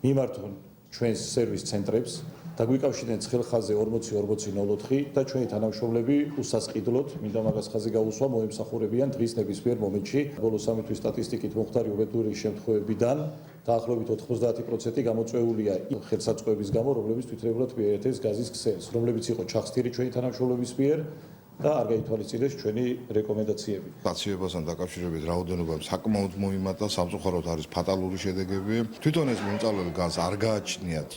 მიმართონ ჩვენს სერვის ცენტრებს და გვიკავშირდნენ ცხელ ხაზზე 40-40-04 და ჩვენი თანამშრომლები უსასყიდლოდ მინდა მაგას ხაზი გაუსვა მოემსახურებიან დღის ნებისმიერ მომენტში. ბოლო 3 თვის სტატისტიკით მომხდარი ობედური შემთხვევებიდან დაახლოებით 90% გამოწვეულია ხელსაწყოების გამო, რომლებიც თვითრებურად მიერთეს გაზის ქსელს, რომლებიც იყო ჩახსტილი ჩვენი თანამშრომლების მიერ და არ გაითვალისწინეს ჩვენი რეკომენდაციები. პაციენტებთან დაკავშირებით რაოდენობა საკმაოდ მოიმატა, სამწუხაროდ არის ფატალური შედეგები. თვითონ ეს მომწავლებელი განს არ გააჩნიათ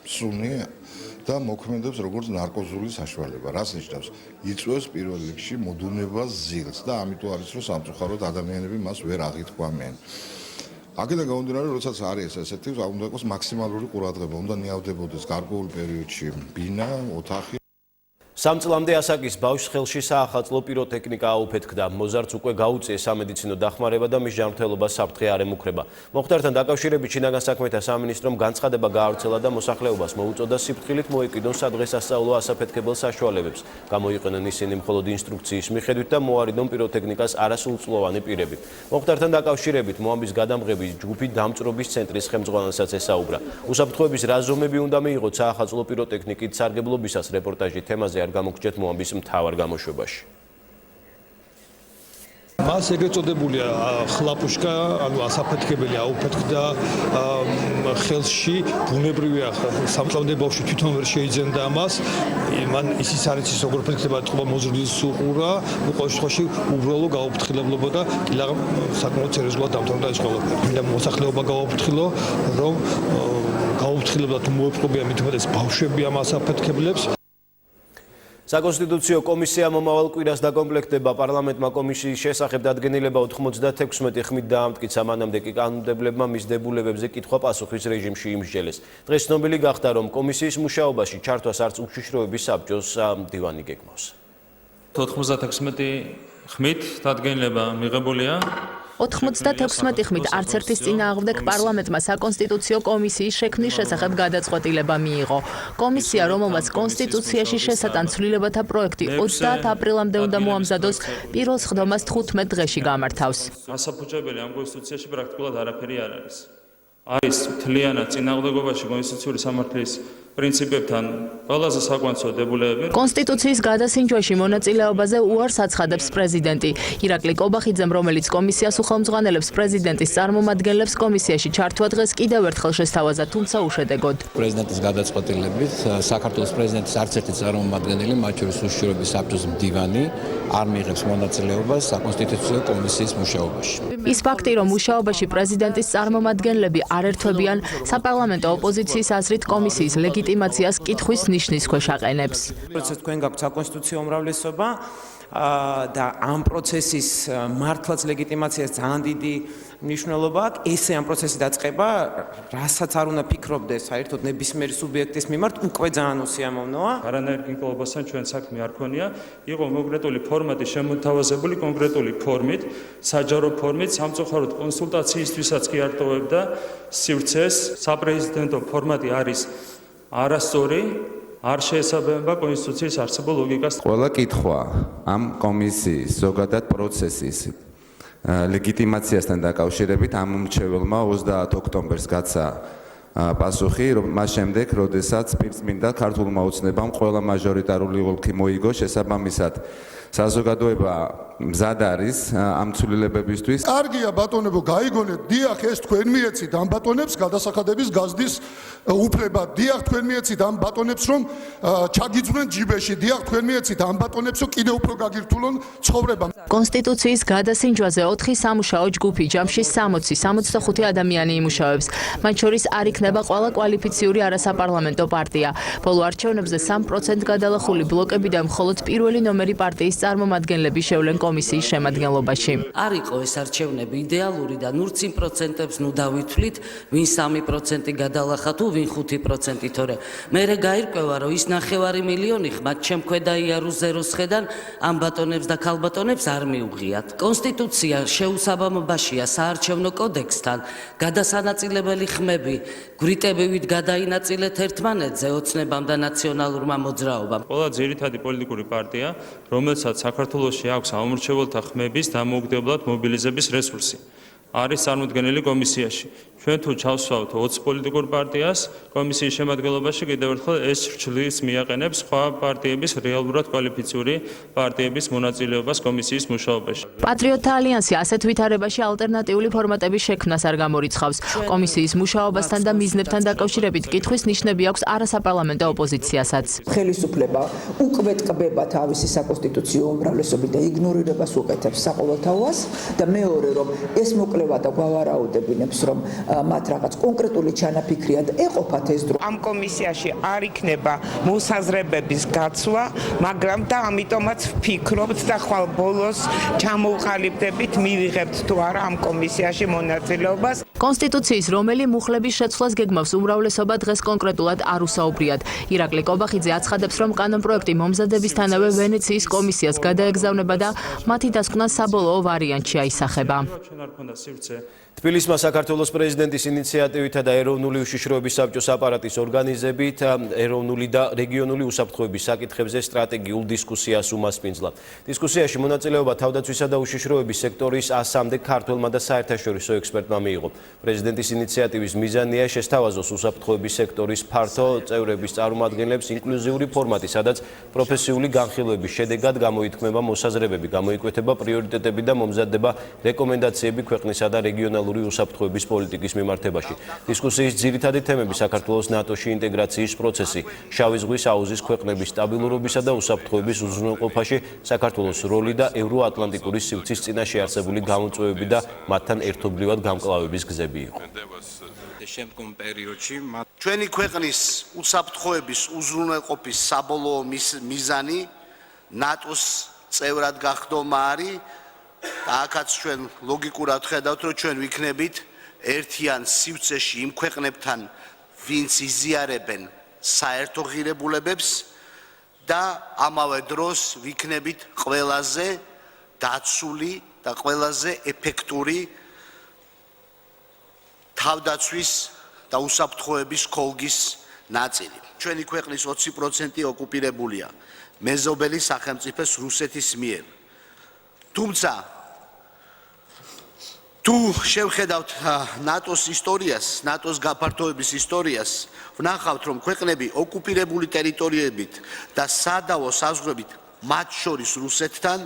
სუნი და მოქმედებს როგორც ნარკოზული საშუალება. რას ნიშნავს? იწვევს პირველ რიგში მოდუნებას ზილს და ამიტომ არის რომ სამწუხაროდ ადამიანები მას ვერ აღითქვამენ. აქედან გამომდინარე, როდესაც არის ესეთი, უნდა იყოს მაქსიმალური ყურადღება, უნდა ნიავდებოდეს გარკვეულ პერიოდში ბინა, ოთახი. სამწლამდე ასაკის ბავშვს ხელში საახალწლო პიროტექნიკა აუფეთქდა. მოზარდს უკვე გაუწიეს სამედიცინო დახმარება და მის ჯანმრთელობას საფრთხე არ ემუქრება. მომხდართან დაკავშირებით შინაგან საქმეთა სამინისტრომ განცხადება გაავრცელა და მოსახლეობას მოუწოდა სიფრთხილით მოეკიდონ სადღესასწაულო ასაფეთქებელ საშუალებებს. გამოიყენონ ისინი მხოლოდ ინსტრუქციის მიხედვით და მოარიდონ პიროტექნიკას არასრულწლოვანი პირები. მომხდართან დაკავშირებით მოამბის გადამღების ჯგუფი დამწრობის ცენტრის ხელმძღვანელსაც ესაუბრა. უსაფრთხოების რა ზომები უნდა მიიღოთ საახალწლო პიროტექნიკით სარგებლობისას რეპორტაჟი თემაზე არ გამოგჭეთ მოამბის მთავარ გამოშვებაში. მას ეგრეთ წოდებულია ხლაპუშკა, ანუ ასაფეთქებელი აუფეთქდა ხელში, ბუნებრივია სამწლამდე ბავშვი თვითონ ვერ შეიძენდა ამას. მან ისიც არ იცის როგორ ფეთქდება თქობა მოზრდილის უყურა, ყოველ შემთხვევაში უბრალო გაუფრთხილებლობა და კილა საკმაოდ სერიოზულად დამთავრდა ეს ყველაფერი. მინდა მოსახლეობა გაუფრთხილო, რომ გაუფრთხილებლად მოეპყრობიან მით უმეტეს ბავშვები ამ ასაფეთქებლებს. საკონსტიტუციო კომისია მომავალ კვირას დაკომპლექტდება. პარლამენტმა კომისიის შესახებ დადგენილება 96 ხმით დაამტკიცა. მანამდე კი კანონმდებლებმა მის დებულებებზე კითხვა-პასუხის რეჟიმში იმსჯელეს. დღეს ცნობილი გახდა, რომ კომისიის მუშაობაში ჩართვას არც უშიშროების საბჭოს დივანი გეგმავს. 96 ხმით დადგენილება მიღებულია. 96 ხმით არც ერთის წინააღმდეგ პარლამენტმა საკონსტიტუციო კომისიის შექმნის შესახებ გადაწყვეტილება მიიღო. კომისია, რომელმაც კონსტიტუციაში შესატან ცვლილებათა პროექტი 30 აპრილამდე უნდა მოამზადოს, პირველ სხდომას 15 დღეში გამართავს. გასაფუჭებელი ამ კონსტიტუციაში პრაქტიკულად არაფერი არ არის. არის მთლიანად წინააღმდეგობაში კონსტიტუციური სამართლის პრინციპებთან ყველაზე საკვანცო დებულებები. კონსტიტუციის გადასინჯვაში მონაწილეობაზე უარს აცხადებს პრეზიდენტი. ირაკლი კობახიძემ, რომელიც კომისიას უხელმძღვანელებს, პრეზიდენტის წარმომადგენლებს კომისიაში ჩართვა დღეს კიდევ ერთხელ შესთავაზა, თუმცა უშედეგოდ. პრეზიდენტის გადაწყვეტილებით საქართველოს პრეზიდენტის არც ერთი წარმომადგენელი, მათ შორის უშიშროების საბჭოს მდივანი, არ მიიღებს მონაწილეობას საკონსტიტუციო კომისიის მუშაობაში. ის ფაქტი, რომ მუშაობაში პრეზიდენტის წარმომადგენლები არ ერთვებიან, საპარლამენტო ოპოზიციის აზრით კომისიის ლეგიტიმაციას კითხვის ნიშნის ქვეშ აყენებს. პროცესს თქვენ გაქვთ საკონსტიტუციო უმრავლესობა და ამ პროცესის მართლაც ლეგიტიმაციას ძალიან დიდი მნიშვნელობა აქვს. ესე ამ პროცესი დაწყება, რასაც არ უნდა ფიქრობდეს საერთოდ ნებისმიერი სუბიექტის მიმართ, უკვე ძალიან უსიამოვნოა. არანაირ კინკლობასთან ჩვენ საქმე არ ქონია. იყო კონკრეტული ფორმატი შემოთავაზებული კონკრეტული ფორმით, საჯარო ფორმით, სამწუხაროდ კონსულტაციისთვისაც კი არ ტოვებდა სივრცეს. საპრეზიდენტო ფორმატი არის არასწორი, არ შეესაბამება კონსტიტუციის არსებულ ლოგიკას. ყველა კითხვა ამ კომისიის ზოგადად პროცესის ლეგიტიმაციასთან დაკავშირებით ამ მრჩეველმა 30 ოქტომბერს გაცა პასუხი, მას შემდეგ, როდესაც პირწმინდა ქართულმა ოცნებამ ყველა მაჟორიტარული ოლქი მოიგო, შესაბამისად საზოგადოება მზად არის ამ ცვლილებებისთვის. კარგია ბატონებო, გაიგონეთ, დიახ, ეს თქვენ მიეცით ამ ბატონებს გადასახადების გაზდის უფლება. დიახ, თქვენ მიეცით ამ ბატონებს რომ ჩაგიძვნენ ჯიბეში. დიახ, თქვენ მიეცით ამ ბატონებს რომ კიდევ უფრო გაგირთულონ ცხოვრება. კონსტიტუციის გადასინჯვაზე 4 სამუშაო ჯგუფი, ჯამში 60-65 ადამიანი იმუშავებს. მათ შორის არ იქნება ყველა კვალიფიციური არასაპარლამენტო პარტია. ბოლო არჩევნებზე 3% გადალახული ბლოკები და მხოლოდ პირველი ნომერი პარტიის წარმომადგენლები შევლენ კომისიის შემადგენლობაში. არ იყო ეს არჩევნები იდეალური და ნუ 3%-ებს ნუ დავითვლით, ვინ 3% გადალახა თუ ვინ 5%, თორე მერე გაირკვევა, რომ ის 9 მილიონი ხმად ჩემ ქვედა იარუს ზეროს ხედან ამ ბატონებს და ქალბატონებს არ მიუღიათ. კონსტიტუცია შეუსაბამობაშია საარჩევნო კოდექსთან, გადასანაწილებელი ხმები გვრიტებივით გადაინაწილეთ ერთმანეთზე ოცნებამ და ნაციონალურმა მოძრაობამ. ყველა ძირითადი პოლიტიკური პარტია, რომელსაც საქართველოში აქვს ამორჩეველთა ხმების დამოუკიდებლად მობილიზების რესურსი, არის წარმოდგენილი კომისიაში. ჩვენ თუ ჩავსვავთ 20 პოლიტიკურ პარტიას, კომისიის შემადგენლობაში კიდევ ერთხელ ეს რჩევის მიაყენებს სხვა პარტიების რეალურად კვალიფიციური პარტიების მონაწილეობას კომისიის მუშაობაში. პატრიოტთა ალიანსი ასეთ ვითარებაში ალტერნატიული ფორმატების შექმნას არ გამორიცხავს. კომისიის მუშაობასთან და მიზნებთან დაკავშირებით კითხვის ნიშნები აქვს არასაპარლამენტო ოპოზიციასაც. ხელისუფლება უკვე ტკბება თავისი საკონსტიტუციო უმრავლესობით და იგნორირებას უკეთებს საყოველთაოას და მეორე რომ ეს მოკლევა და გვავარაუდებინებს რომ მათ რაღაც კონკრეტული ჩანაფიქრია და ეყოფათ ეს დრო. ამ კომისიაში არ იქნება მოსაზრებების გაცვლა, მაგრამ და ამიტომაც ვფიქრობთ და ხვალ ბოლოს ჩამოვყალიბდებით, მივიღებთ თუ არა ამ კომისიაში მონაწილეობას. კონსტიტუციის რომელი მუხლების შეცვლას გეგმავს უმრავლესობა დღეს კონკრეტულად არ უსაუბრიათ. ირაკლი კობახიძე აცხადებს, რომ კანონპროექტი მომზადებისთანავე ვენეციის კომისიას გადაეგზავნება და მათი დასკვნა საბოლოო ვარიანტში აისახება. თბილისმა საქართველოს პრეზიდენტის ინიციატივითა და ეროვნული უშიშროების საბჭოს აპარატის ორგანიზებით ეროვნული და რეგიონული უსაფრთხოების საკითხებზე სტრატეგიულ დისკუსიას უმასპინძლა. დისკუსიაში მონაწილეობა თავდაცვისა და უშიშროების სექტორის 100-მდე ქართველმა და საერთაშორისო ექსპერტმა მიიღო. პრეზიდენტის ინიციატივის მიზანია შესთავაზოს უსაფრთხოების სექტორის ფართო წევრების წარმომადგენლებს ინკლუზიური ფორმატი, სადაც პროფესიული განხილვების შედეგად გამოითქმება მოსაზრებები, გამოიკვეთება პრიორიტეტები და მომზადდება რეკომენდაციები ქვეყნისა და რეგიონალური უსაფრთხოების პოლიტიკის მიმართებაში. დისკუსიის ძირითადი თემები საქართველოს ნატოში ინტეგრაციის პროცესი, შავი ზღვის აუზის ქვეყნების სტაბილურობისა და უსაფრთხოების უზრუნველყოფაში საქართველოს როლი და ევროატლანტიკური სივრცის წინაშე არსებული გამოწვევები და მათთან ერთობლივად გამკლავების გზები იყო. შემდგომ პერიოდში ჩვენი ქვეყნის უსაფრთხოების უზრუნველყოფის საბოლოო მიზანი ნატოს წევრად გახდომა არის. აქაც ჩვენ ლოგიკურად ხედავთ, რომ ჩვენ ვიქნებით ერთიან სივრცეში იმ ქვეყნებთან, ვინც იზიარებენ საერთო ღირებულებებს და ამავე დროს ვიქნებით ყველაზე დაცული და ყველაზე ეფექტური თავდაცვის და უსაფრთხოების ქოლგის ნაწილი. ჩვენი ქვეყნის 20% ოკუპირებულია მეზობელი სახელმწიფოს რუსეთის მიერ. თუმცა თუ შევხედავთ ნატოს ისტორიას, ნატოს გაფართოების ისტორიას, ვნახავთ, რომ ქვეყნები ოკუპირებული ტერიტორიებით და სადავო საზღვრებით, მათ შორის რუსეთთან,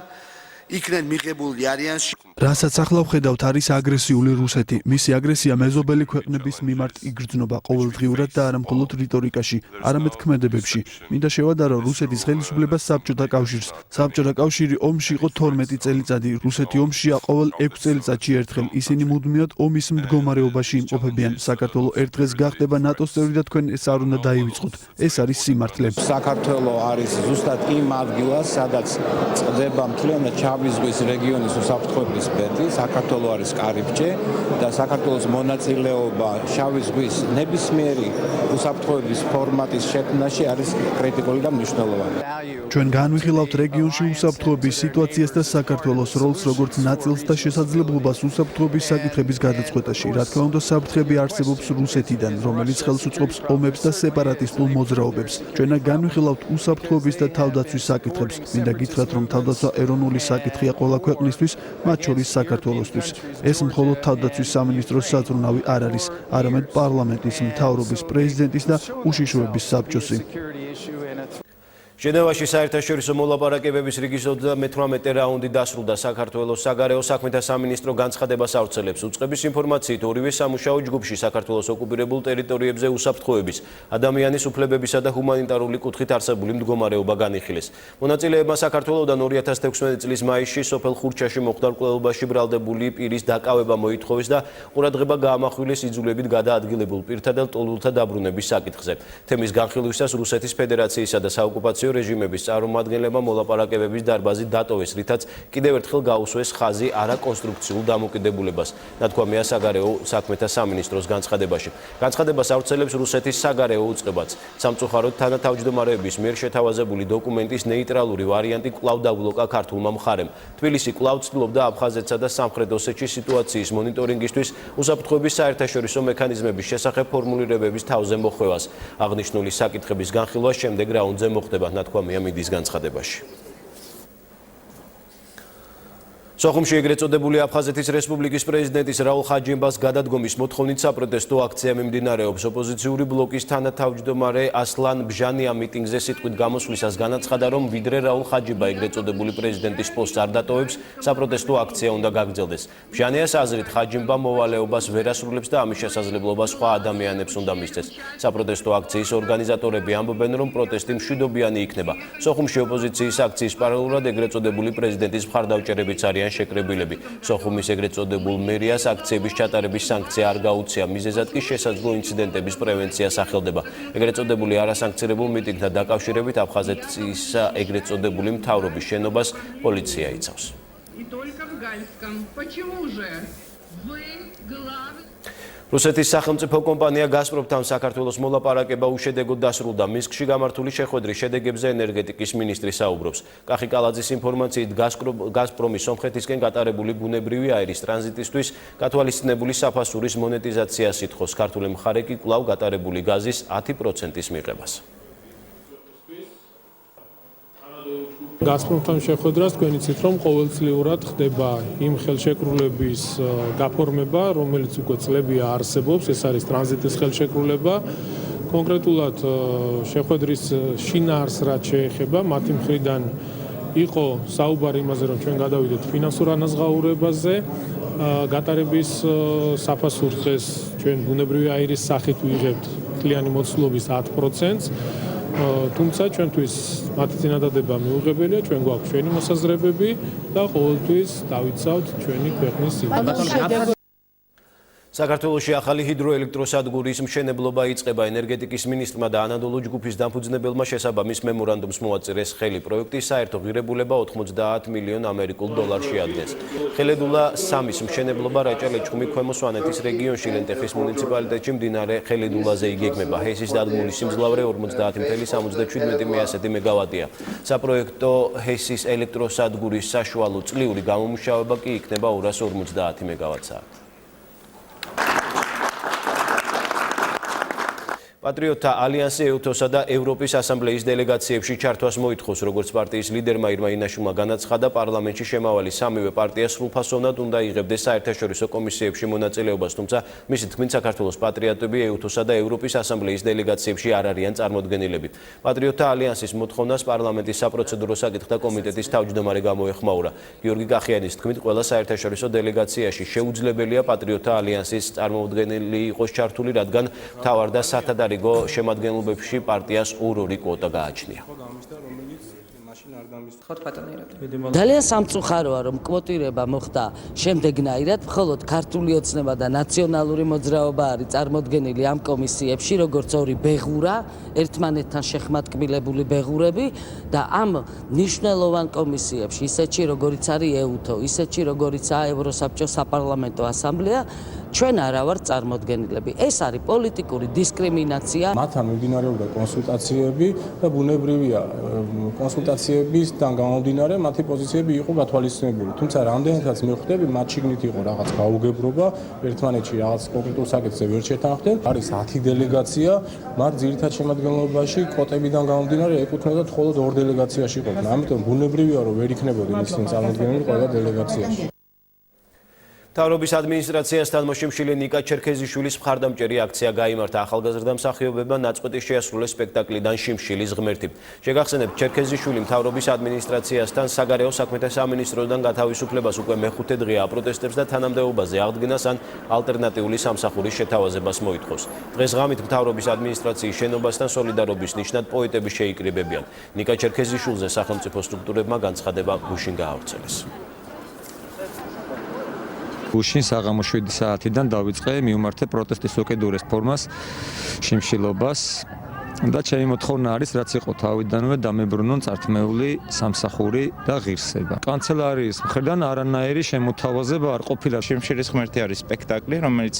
იქნენ მიღებული არიან. რასაც ახლა ვხედავთ არის აგრესიული რუსეთი. მისი აგრესია მეზობელი ქვეყნების მიმართ იგრძნობა ყოველდღიურად და არა მხოლოდ რიტორიკაში, არამედ ქმედებებში. მინდა შევადარო რუსეთის ხელისუფლებას საბჭოთა კავშირს. საბჭოთა კავშირი ომში იყო 12 წელიწადი. რუსეთი ომშია ყოველ 6 წელიწადში ერთხელ. ისინი მუდმივად ომის მდგომარეობაში იმყოფებიან. საქართველოს ერთ დღეს გახდება ნატოს წევრი და თქვენ ეს არ უნდა დაივიწყოთ. ეს არის სიმართლე. საქართველოს არის ზუსტად იმ ადგილას, სადაც წდება მთლიანად შავი ზღვის რეგიონის უსაფრთხოების ბედი, საქართველოს არის კარიბჭე და საქართველოს მონაწილეობა შავი ზღვის ნებისმიერი უსაფრთხოების ფორმატის შექმნაში არის კრიტიკული და მნიშვნელოვანი. ჩვენ განვიხილავთ რეგიონში უსაფრთხოების სიტუაციას და საქართველოს როლს როგორც ნაწილს და შესაძლებლობას უსაფრთხოების საკითხების გადაწყვეტაში. რა თქმა უნდა, საფრთხები არსებობს რუსეთიდან, რომელიც ხელს უწყობს ომებს და სეპარატისტულ მოძრაობებს. ჩვენ განვიხილავთ უსაფრთხოების და თავდაცვის საკითხებს. მინდა გითხრათ, რომ თავდაცვა ეროვნული საკითხია ყველა ქვეყნისთვის, მათ შორის საქართველოსთვის. ეს მხოლოდ თავდაცვის სამინისტროს საზრუნავი არ არის, არამედ პარლამენტის, მთავრობის, პრეზიდენტის და უშიშროების საბჭოსი. ჟენევაში საერთაშორისო მოლაპარაკებების რიგის 38 რაუნდი დასრულდა. საქართველოს საგარეო საქმეთა სამინისტრო განცხადებას ავრცელებს. უწყების ინფორმაციით, ორივე სამუშაო ჯგუფში საქართველოს ოკუპირებულ ტერიტორიებზე უსაფრთხოების, ადამიანის უფლებებისა და ჰუმანიტარული კუთხით არსებული მდგომარეობა განიხილეს. მონაწილეებმა საქართველოსთან 2016 წლის მაისში სოფელ ხურჩაში მომხდარ მკვლელობაში ბრალდებული პირის დაკავება მოითხოვეს და ყურადღება გაამახვილეს იძულებით გადაადგილებულ პირთა და ლტოლვილთა დაბრუნების საკითხზე. თემის განხილვისას რუსეთის ფედერაციისა და საოკუპაციო რეჟიმების წარმომადგენლებმა მოლაპარაკებების დარბაზი დატოვეს, რითაც კიდევ ერთხელ გაუსვეს ხაზი არაკონსტრუქციულ დამოკიდებულებას. ნათქვამია საგარეო საქმეთა სამინისტროს განცხადებაში. განცხადებას ავრცელებს რუსეთის საგარეო უწყებაც. სამწუხაროდ თანათავმჯდომარეების მიერ შეთავაზებული დოკუმენტის ნეიტრალური ვარიანტი კვლავ დაბლოკა ქართულმა მხარემ. თბილისი კვლავ ცდილობდა აფხაზეთსა და სამხრეთ ოსეთში სიტუაციის მონიტორინგისთვის უსაფრთხოების საერთაშორისო მექანიზმების შესახებ ფორმულირებების თავზე მოხვევას. აღნიშნული საკითხების განხილვა შემდეგ რაუნდზე მოხდება. ნათქვამია მიდის განცხადებაში. სოხუმში ეგრეთ წოდებული აფხაზეთის რესპუბლიკის პრეზიდენტის რაულ ხაჯიმბას გადადგომის მოთხოვნით საპროტესტო აქცია მიმდინარეობს. ოპოზიციური ბლოკის თანათავმჯდომარე ასლან ბჟანია მიტინგზე სიტყვით გამოსვლისას განაცხადა, რომ ვიდრე რაულ ხაჯიბა ეგრეთ წოდებული პრეზიდენტის პოსტს არ დატოვებს, საპროტესტო აქცია უნდა გაგრძელდეს. ბჟანიას აზრით, ხაჯიმბა მოვალეობას ვერ ასრულებს და ამის შესაძლებლობა სხვა ადამიანებს უნდა მისცეს. საპროტესტო აქციის ორგანიზატორები ამბობენ, რომ პროტესტი მშვიდობიანი იქნება. სოხუმში ოპოზიციის აქციის პარალელურად ეგრეთ წოდებული პრეზიდენტის მხარდაჭერებიც არიან შეკრებილები. სოხუმის ეგრეთ წოდებულ მერიას აქციების ჩატარების სანქცია არ გაუწია, მიზეზად კი შესაძლო ინციდენტების პრევენცია სახელდება. ეგრეთ წოდებული არასანქცირებულ მიტინგთან დაკავშირებით აფხაზეთის ეგრეთ წოდებული მთავრობის შენობას პოლიცია იცავს. რუსეთის სახელმწიფო კომპანია გაზპრომთან საქართველოს მოლაპარაკება უშედეგოდ დასრულდა. მინსკში გამართული შეხვედრის შედეგებზე ენერგეტიკის მინისტრი საუბრობს. კახი კალაძის ინფორმაციით, გაზპრომის სომხეთისკენ გატარებული ბუნებრივი აირის ტრანზიტისთვის გათვალისწინებული საფასურის მონეტიზაციას ითხოვს. ქართული მხარე კი კვლავ გატარებული გაზის 10%-ის მიღებას. გაზპრომთან შეხვედრას თქვენ იცით, რომ ყოველწლიურად ხდება იმ ხელშეკრულების გაფორმება, რომელიც უკვე წლებია არსებობს, ეს არის ტრანზიტის ხელშეკრულება. კონკრეტულად შეხვედრის შინაარსს რაც შეეხება, მათი მხრიდან იყო საუბარი იმაზე, რომ ჩვენ გადავიდეთ ფინანსურ ანაზღაურებაზე, გატარების საფასურს დღეს ჩვენ ბუნებრივი აირის სახით ვიღებთ მთლიანი მოცულობის 10%-ს. თუმცა ჩვენთვის მათი წინადადება მიუღებელია, ჩვენ გვაქვს ჩვენი მოსაზრებები და ყოველთვის დავიცავთ ჩვენი ქვეყნის ინტერესებს. საქართველოში ახალი ჰიდროელექტროსადგურის მშენებლობა იწყება. ენერგეტიკის მინისტრმა და ანადოლუ ჯგუფის დამფუძნებელმა შესაბამის მემორანდუმს მოაწირეს ხელი. პროექტის საერთო ღირებულება 90 მილიონ ამერიკულ დოლარს შეადგენს. ხელედულა 3-ის მშენებლობა რაჭა-ლეჩხუმი ქვემო სვანეთის რეგიონში ლენტეხის მუნიციპალიტეტში მდინარე ხელედულაზე იგეგმება. ჰესის დადგმული სიმძლავრე 50.77 მეგავატია. საპროექტო ჰესის ელექტროსადგურის საშუალო წლიური გამომუშავება კი იქნება 250 მეგავატსა. პატრიოტთა ალიანსი ეუთოსა და ევროპის ასამბლეის დელეგაციებში ჩართვას მოითხოვს, როგორც პარტიის ლიდერმა ირმა ინაშვილმა განაცხადა, პარლამენტში შემავალი სამივე პარტია სრულფასოვნად უნდა იღებდეს საერთაშორისო კომისიებში მონაწილეობას, თუმცა მისი თქმით, საქართველოს პატრიოტები ეუთოსა და ევროპის ასამბლეის დელეგაციებში არ არიან წარმოდგენილები. პატრიოტთა ალიანსის მოთხოვნას პარლამენტის საპროცედურო საკითხთა კომიტეტის თავმჯდომარე გამოეხმაურა. გიორგი კახიანის თქმით, ყველა საერთაშორისო დელეგაციაში შეუძლებელია პატრიოტთა ალიანსის წარმოდგენილი იყოს ჩართული, რადგან მთავარ და სათადარიგო შემადგენლობებში პარტიას ორ-ორი კვოტა გააჩნია. ძალიან სამწუხაროა, რომ კვოტირება მოხდა შემდეგნაირად, მხოლოდ ქართული ოცნება და ნაციონალური მოძრაობა არის წარმოდგენილი ამ კომისიებში, როგორც ორი ბეღურა, ერთმანეთთან შეხმატკბილებული ბეღურები და ამ მნიშვნელოვან კომისიებში, ისეთში როგორიც არის ეუთო, ისეთში როგორიცაა ევროსაბჭო საპარლამენტო ასამბლეა, ჩვენ არა ვართ წარმოდგენილები. ეს არის პოლიტიკური დისკრიმინაცია. მათთან მიმდინარეობდა კონსულტაციები და ბუნებრივია კონსულტაციებისგან გამომდინარე მათი პოზიციები იყო გათვალისწინებული. თუმცა რამდენადაც მივხვდები, მათ შიგნით იყო რაღაც გაუგებრობა, ერთმანეთში რაღაც კონკრეტულ საკითხზე ვერ შეთანხმდნენ. არის 10 დელეგაცია, მათ ძირითად შემადგენლობაში კვოტებიდან გამომდინარე ეკუთვნოდა მხოლოდ 2 დელეგაციაში ყოფნა. ამიტომ ბუნებრივია, რომ ვერ იქნებოდნენ ისინი წარმოდგენილი ყველა დელეგაციაში. მთავრობის ადმინისტრაციასთან მოშიმშილი ნიკა ჩერქეზიშვილის მხარდამჭერი აქცია გაიმართა ახალგაზრდა მსახიობებმა ნაწყვეტის შეასრულეს სპექტაკლიდან შიმშილის ღმერთი. შეგახსენებთ, ჩერქეზიშვილი მთავრობის ადმინისტრაციასთან საგარეო საქმეთა სამინისტროდან გათავისუფლებას უკვე მეხუთე დღეა აპროტესტებს და თანამდებობაზე აღდგენას ან ალტერნატიული სამსახურის შეთავაზებას მოითხოვს. დღეს ღამით მთავრობის ადმინისტრაციის შენობასთან სოლიდარობის ნიშნად პოეტები შეიკრიბებიან. ნიკა ჩერქეზიშვილზე სახელმწიფო სტრუქტურებმა განცხადება გუშინ გაავრცელეს. გუშინ საღამოს 7 საათიდან დავიწყე მივმართე პროტესტის უკიდურეს ფორმას შიმშილობას და ჩემი მოთხოვნა არის რაც იყო თავიდანვე დამებრუნონ წართმეული სამსახური და ღირსება. კანცელარიის მხრიდან არანაირი შემოთავაზება არ ყოფილა. შიმშილის ღმერთი არის სპექტაკლი, რომელიც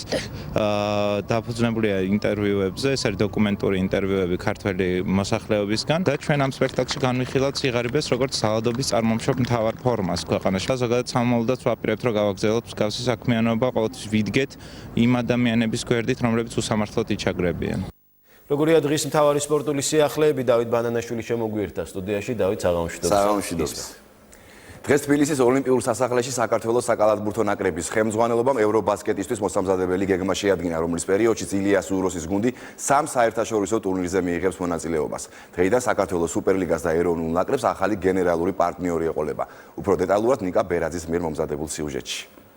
დაფუძნებულია ინტერვიუებზე, ეს არის დოკუმენტური ინტერვიუები ქართველი მოსახლეობისგან და ჩვენ ამ სპექტაკლში განვიხილავთ სიღარიბეს როგორც საავადობის წარმომშობ მთავარ ფორმას ქვეყანაში. ზოგადად სამომავლოდაც ვაპირებთ, რომ გავაგრძელოთ მსგავსი საქმიანობა, ყოველთვის ვიდგეთ იმ ადამიანების გვერდით, რომლებიც უსამართლოდ იჩაგრებიან. როგორია დღის მთავარი სპორტული სიახლეები, დავით ბანანაშვილი შემოგვიერთდა სტუდიაში. დავით, საღამოში. დღეს თბილისის ოლიმპიურ სასახლეში საქართველოს საკალათბურთო ნაკრების ხელმძღვანელობამ ევრობასკეტისთვის მოსამზადებელი გეგმა შეადგინა, რომლის პერიოდშიც ილიას ზუროსის გუნდი სამ საერთაშორისო ტურნირზე მიიღებს მონაწილეობას. დღეიდან საქართველოს სუპერლიგას და ეროვნულ ნაკრებს ახალი გენერალური პარტნიორი ეყოლება. უფრო დეტალურად ნიკა ბერაძის მიერ მომზადებულ სიუჟეტში.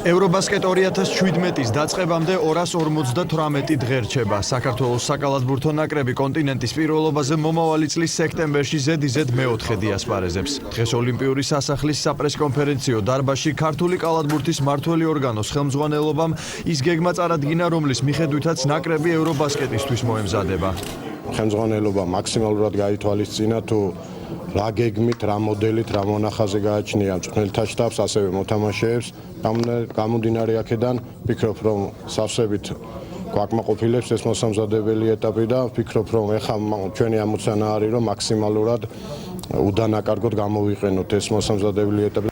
ევრობასკეტ 2017-ის დაწყებამდე 258 დღე რჩება. საქართველოს საკალათბურთო ნაკრები კონტინენტის პირველობაზე მომავალი წლის სექტემბერში ზედიზედ მეოთხე დიასპარეზებს. დღეს ოლიმპიური სასახლის საპრესკონფერენციო დარბაზში ქართული კალათბურთის მმართველი ორგანოს ხელმძღვანელობამ ის გეგმა წარადგინა, რომლის მიხედვითაც ნაკრები ევრობასკეტისთვის მოემზადება. ხელმძღვანელობა მაქსიმალურად გაითვალისწინა თუ რა გეგმით, რა მოდელით, რა მონახაზე გააჩნია მწვრთნელთა შტაბს, ასევე მოთამაშეებს. გამომდინარე აქედან ვფიქრობ, რომ სავსებით გვაკმაყოფილებს ეს მოსამზადებელი ეტაპი და ვფიქრობ, რომ ეხლა ჩვენი ამოცანა არის, რომ მაქსიმალურად უდანაკარგოდ გამოვიყენოთ ეს მოსამზადებელი ეტაპი.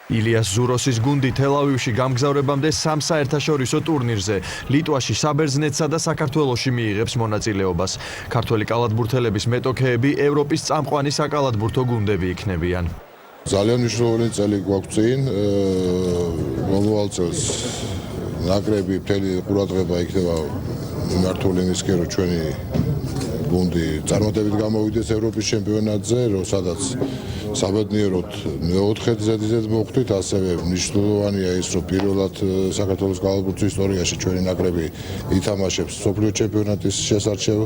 ილიას ზუროსის გუნდი თელ-ავივში გამგზავრებამდე სამ საერთაშორისო ტურნირზე, ლიტვაში, საბერძნეთსა და საქართველოში მიიღებს მონაწილეობას. ქართველი კალათბურთელების მეტოქეები ევროპის წამყვანი საკალათბურთო გუნდები იქნებიან. ძალიან მნიშვნელოვანი წელი გვაქვს წინ. მომავალ წელს ნაკრები მთელი ყურადღება იქნება მიმართული იმისკენ, რომ ჩვენი გუნდი წარმატებით გამოვიდეს ევროპის ჩემპიონატზე, სადაც საბედნიეროდ მეოთხედ ზედიზედ მოხვდით, ასევე მნიშვნელოვანია ის, რომ პირველად საქართველოს კალათბურთის ისტორიაში ჩვენი ნაკრები ითამაშებს მსოფლიო ჩემპიონატის შესარჩევ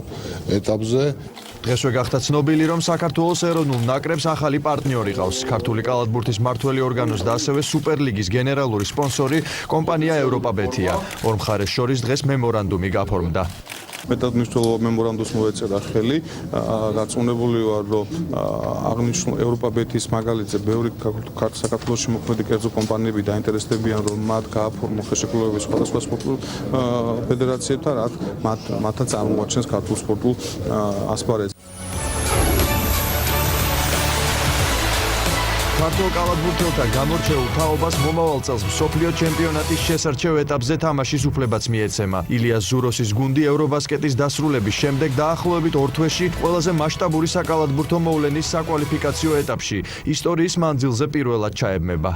ეტაპზე. დღესვე გახდა ცნობილი, რომ საქართველოს ეროვნულ ნაკრებს ახალი პარტნიორი ყავს. ქართული კალათბურთის მმართველი ორგანოს და ასევე სუპერლიგის გენერალური სპონსორი კომპანია ევროპაბეთია. ორ მხარეს შორის დღეს მემორანდუმი გაფორმდა. მეტად მნიშვნელოვან მემორანდუმს მოეწერა ხელი. დარწმუნებული ვარ, რომ აღნიშნულ ევროპაბეთის მაგალითზე ბევრი საქართველოში მოქმედი კერძო კომპანიები დაინტერესდებიან, რომ მათ გააფორმონ ხელშეკრულებები სხვადასხვა სპორტულ ფედერაციებთან, რაც მათაც წარმოაჩენს ქართულ სპორტულ ასპარეზს. ქართულ კალათბურთელთა გამორჩეულ თაობას მომავალ წელს მსოფლიო ჩემპიონატის შესარჩევ ეტაპზე თამაშის უფლებაც მიეცემა. ილიას ზუროსის გუნდი ევრობასკეტის დასრულების შემდეგ დაახლოებით ორ თვეში ყველაზე მასშტაბური საკალათბურთო მოვლენის საკვალიფიკაციო ეტაპში ისტორიის მანძილზე პირველად ჩაებმება.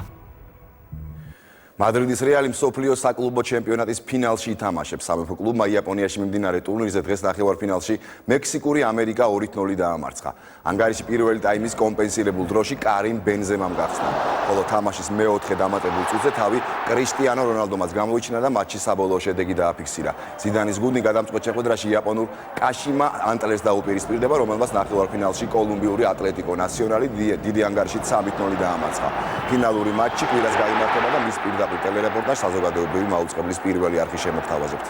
მადრიდის რეალი მსოფლიო საკლუბო ჩემპიონატის ფინალში ითამაშებს. სამეფო კლუბმა იაპონიაში მიმდინარე ტურნირზე დღეს ნახევარფინალში მექსიკური ამერიკა 2-0 დაამარცხა. ანგარიში პირველი ტაიმის კომპენსირებულ დროში კარიმ ბენზემამ გახსნა. ხოლო თამაშის მეოთხე დამატებულ წუთზე თავი კრისტიანო რონალდომაც გამოიჩინა და მატჩის საბოლოო შედეგი დააფიქსირა. ზიდანის გუნდი გადამწყვეტ შეხვედრაში იაპონურ კაშიმა ანტლერს დაუპირისპირდება, რომელმაც ნახევარფინალში კოლუმბიური ატლეტიკო ნაციონალი დიდი ანგარიშით 3-0 დაამარცხა. ფინალური მატჩი კვირას გაიმართება და მის პირდაპირ ტელერეპორტაჟს საზოგადოებრივი მაუწყებლის პირველი არხი შემოგთავაზებთ.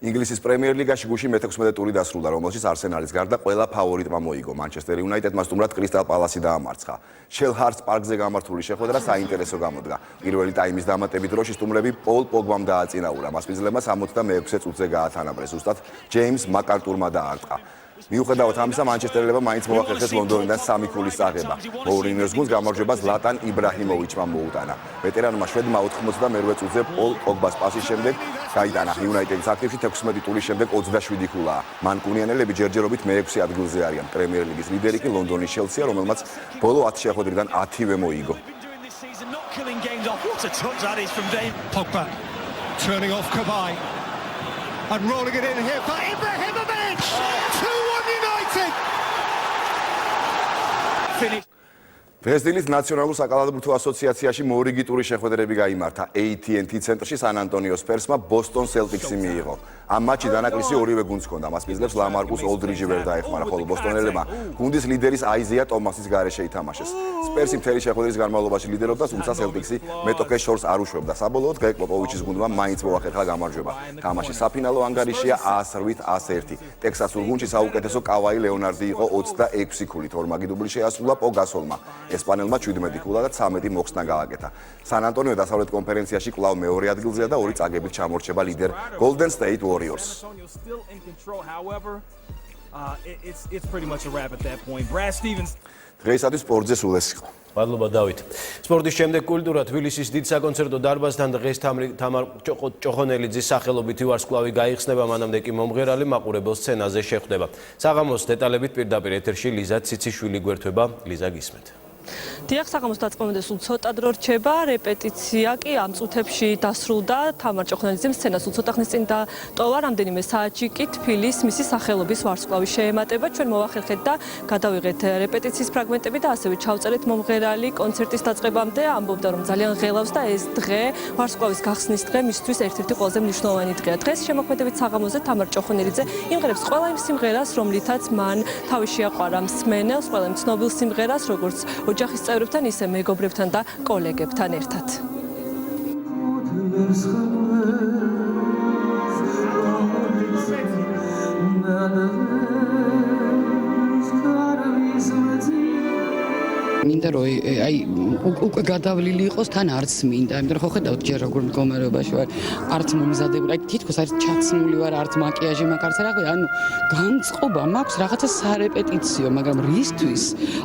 ინგლისის პრემიერ ლიგაში გუშინ მე-16 ტური დასრულდა, რომელშიც არსენალის გარდა ყველა ფავორიტმა მოიგო. მანჩესტერ იუნაიტედმა სტუმრად კრისტალ პალასი დაამარცხა. შელჰარტს პარკზე გამართული შეხვედრა საინტერესო გამოდგა. პირველი ტაიმის დამატებით დროში სტუმრები პოლ პოგბამ დააწინაურა. მასპინძლებმა 66 წუთზე გაათანაბრეს. ზუსტად ჯეიმს მაკარტურმა დაარტყა. მიუხედავად ამისა, მანჩესტერელებმა მაინც მოახერხეს ლონდონიდან 3-0-ის აღება. მოურინიოს გუნდს გამარჯვება ზლატან იბრაჰიმოვიჩმა მოუტანა. ვეტერანმა შვედმა 92 წუთზე პოლ პოგბას პასის შემდეგ გაიტანა იუნაიტედის აქტივში 16 ტურის შემდეგ 27 ქულაა. მანკუნიანელები ჯერჯერობით მე-6 ადგილზე არიან. პრემიერ ლიგის ლიდერი კი ლონდონის ჩელსია, რომელმაც ბოლო 10 შეხვედრიდან 10-ვე მოიგო. Pogba turning off Kabay and rolling it in here for Ibrahimovic. 2-1 United. Finish. დღესდილით ნაციონალურ საკალათბურთო ასოციაციაში მორიგი ტურის შეხვედრები გაიმართა. AT&T ცენტრში სან ანტონიო სპერსმა ბოსტონ სელტიქსი მიიღო. ამ მატჩში დანაკლისი ორივე გუნდს ჰქონდა. მას მისდევს ლამარკუს ოლდრიჯი ვერ დაეხმარა, ხოლო ბოსტონელებმა გუნდის ლიდერის აიზია ტომასის გარეშე ითამაშეს. სპერსი მთელი შეხვედრის განმავლობაში ლიდერობდა, თუმცა სელტიქსი მეტოქეს შორს არ უშვებდა. საბოლოოდ გრეგ პოპოვიჩის გუნდმა მაინც მოახერხა გამარჯვება. თამაშის საფინალო ანგარიშია 108-101. ტექსასურ გუნდში საუკეთესო კავაი ლეონარდი იყო 26 ქულით. ორმაგი დუბლი შეასრულა პო გასოლმა. ესპანელმა 17 ქულა და 13 მოხსნა გააკეთა. სან ანტონიო დასავლეთ კონფერენციაში კვლავ მეორე ადგილზეა და 2 წაგებით ჩამორჩება ლიდერ Golden State Warriors. დღეისათვის სპორტზე სულ ეს იყო. მადლობა დავით. სპორტის შემდეგ კულტურა თბილისის დიდ საკონცერტო დარბაზთან დღეს თამარ ჭოხონელიძის სახელობითი ვარსკვლავი გაიხსნება, მანამდე კი მომღერალი მაყურებელ სცენაზე შეხვდება. საღამოს დეტალებით პირდაპირ ეთერში ლიზა ციციშვილი გვერდება. ლიზა გისმენთ. დიახ, საღამოს დაწყებამდე სულ ცოტა დრო რჩება, რეპეტიცია კი ამ წუთებში დასრულდა. თამარ ჭოხონელიძემ სცენას სულ ცოტა ხნის წინ დატოვა, რამდენიმე საათში კი თბილის მისი სახელობის ვარსკვლავი შეემატება. ჩვენ მოვახერხეთ და გადავიღეთ რეპეტიციის ფრაგმენტები და ასევე ჩავწერეთ მომღერალი კონცერტის დაწყებამდე, ამბობდა რომ ძალიან ღელავს და ეს დღე ვარსკვლავის გახსნის დღე მისთვის ერთ-ერთი ყველაზე მნიშვნელოვანი დღეა. დღეს შემოქმედებით საღამოზე თამარ ჭოხონელიძე იმღერებს ყველა იმ სიმღერას, რომლითაც მან თავი შეაყვარა მსმენელს, ყველა იმ ცნობილ სიმღერას, როგორც ოჯახის წევრებთან, ისე მეგობრებთან და კოლეგებთან ერთად. მინდა რომ აი უკვე გადავლილი იყოს, თან არც მინდა, იმიტომ რომ ხო ხედავთ ჯერ როგორ მდგომარეობაში ვარ, არც მომზადებული, აი თითქოს არც ჩაცმული ვარ, არც მაკიაჟი მაქვს, არც რაღაც, ანუ განწყობა მაქვს რაღაცა სარეპეტიციო, მაგრამ რისთვის?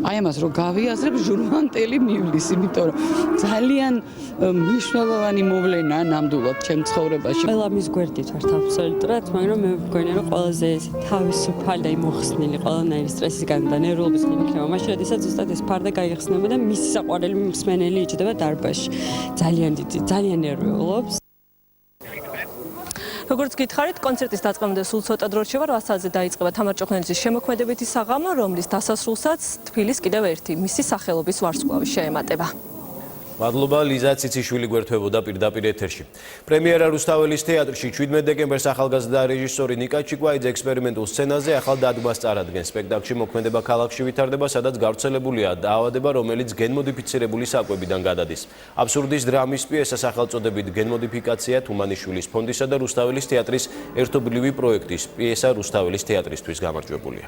აი ამას რომ გავიაზრებ ჟურნალისტელი მივლის, იმიტომ რომ ძალიან მნიშვნელოვანი მოვლენაა ნამდვილად ჩემ ცხოვრებაში. ყველა მის გვერდით ვარ აბსოლუტურად, მაგრამ მე მგონია რომ ყველაზე თავისუფალი და მოხსნილი ყველანაირი სტრესისგან და ნერვულობისგან იქნება მაშინ, როდესაც ზუსტად ეს ფარდა გაიხსნება და მისი საყვარელი მსმენელი იჯდება დარბაზში. ძალიან ნერვიულობს. როგორც გითხარით, კონცერტის დაწყებამდე სულ ცოტა დრო რჩება, 8 საათზე დაიწყება თამარ ჭოხონელიძის შემოქმედებითი საღამო, რომლის დასასრულსაც თბილის კიდევ ერთი მისი სახელობის ვარსკვლავი შეემატება. მადლობა, ლიზა ციციშვილი გვერდებოდა პირდაპირ ეთერში. პრემიერა რუსთაველის თეატრში 17 დეკემბერს ახალგაზრდა რეჟისორი ნიკა ჩიკვაიძე ექსპერიმენტულ სცენაზე ახალ დადგმას წარადგენს. სპექტაკლში მოქმედება ქალაქში ვითარდება, სადაც გავრცელებულია დაავადება, რომელიც გენმოდიფიცირებული საკვებიდან გადადის. აბსურდის დრამის პიესა სახელწოდებით გენმოდიფიკაცია თუმანიშვილის ფონდისა და რუსთაველის თეატრის ერთობლივი პროექტის პიესა რუსთაველის თეატრისთვის გამარჯვებულია.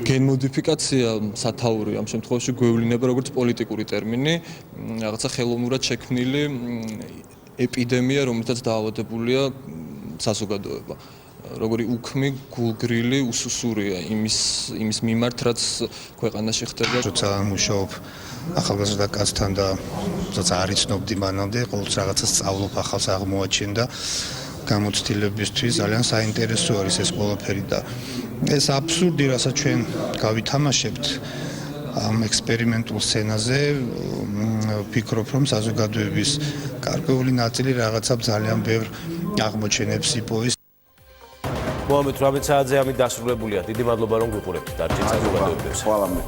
გენმოდიფიკაცია სათაური ამ შემთხვევაში გვევლინება როგორც პოლიტიკური ტერმინი, რაღაცა ხელოვნურად შექმნილი ეპიდემია, რომელთაც დაავადებულია საზოგადოება. Როგორი უქმი, გულგრილი, უსუსურია იმის მიმართ, რაც ქვეყანაში ხდება. როცა მუშაობ ახალგაზრდა კაცთან და როცა არ იცნობდი მანამდე, ყოველთვის რაღაცას სწავლობ, ახალს აღმოაჩენ და გამოცდილებისთვის ძალიან საინტერესო არის ეს ყველაფერი და ეს აბსურდი, რასაც ჩვენ გავითამაშებთ ამ ექსპერიმენტულ სცენაზე, ვფიქრობ, რომ საზოგადოების გარკვეული ნაწილი რაღაცა ძალიან ბევრ აღმოჩენებს იპოვის. მოამედ 18 საათზე ამით დასრულებულია. დიდი მადლობა რომ გვიყურებთ. დარჩით საზოგადოებებს. ხვალამდე.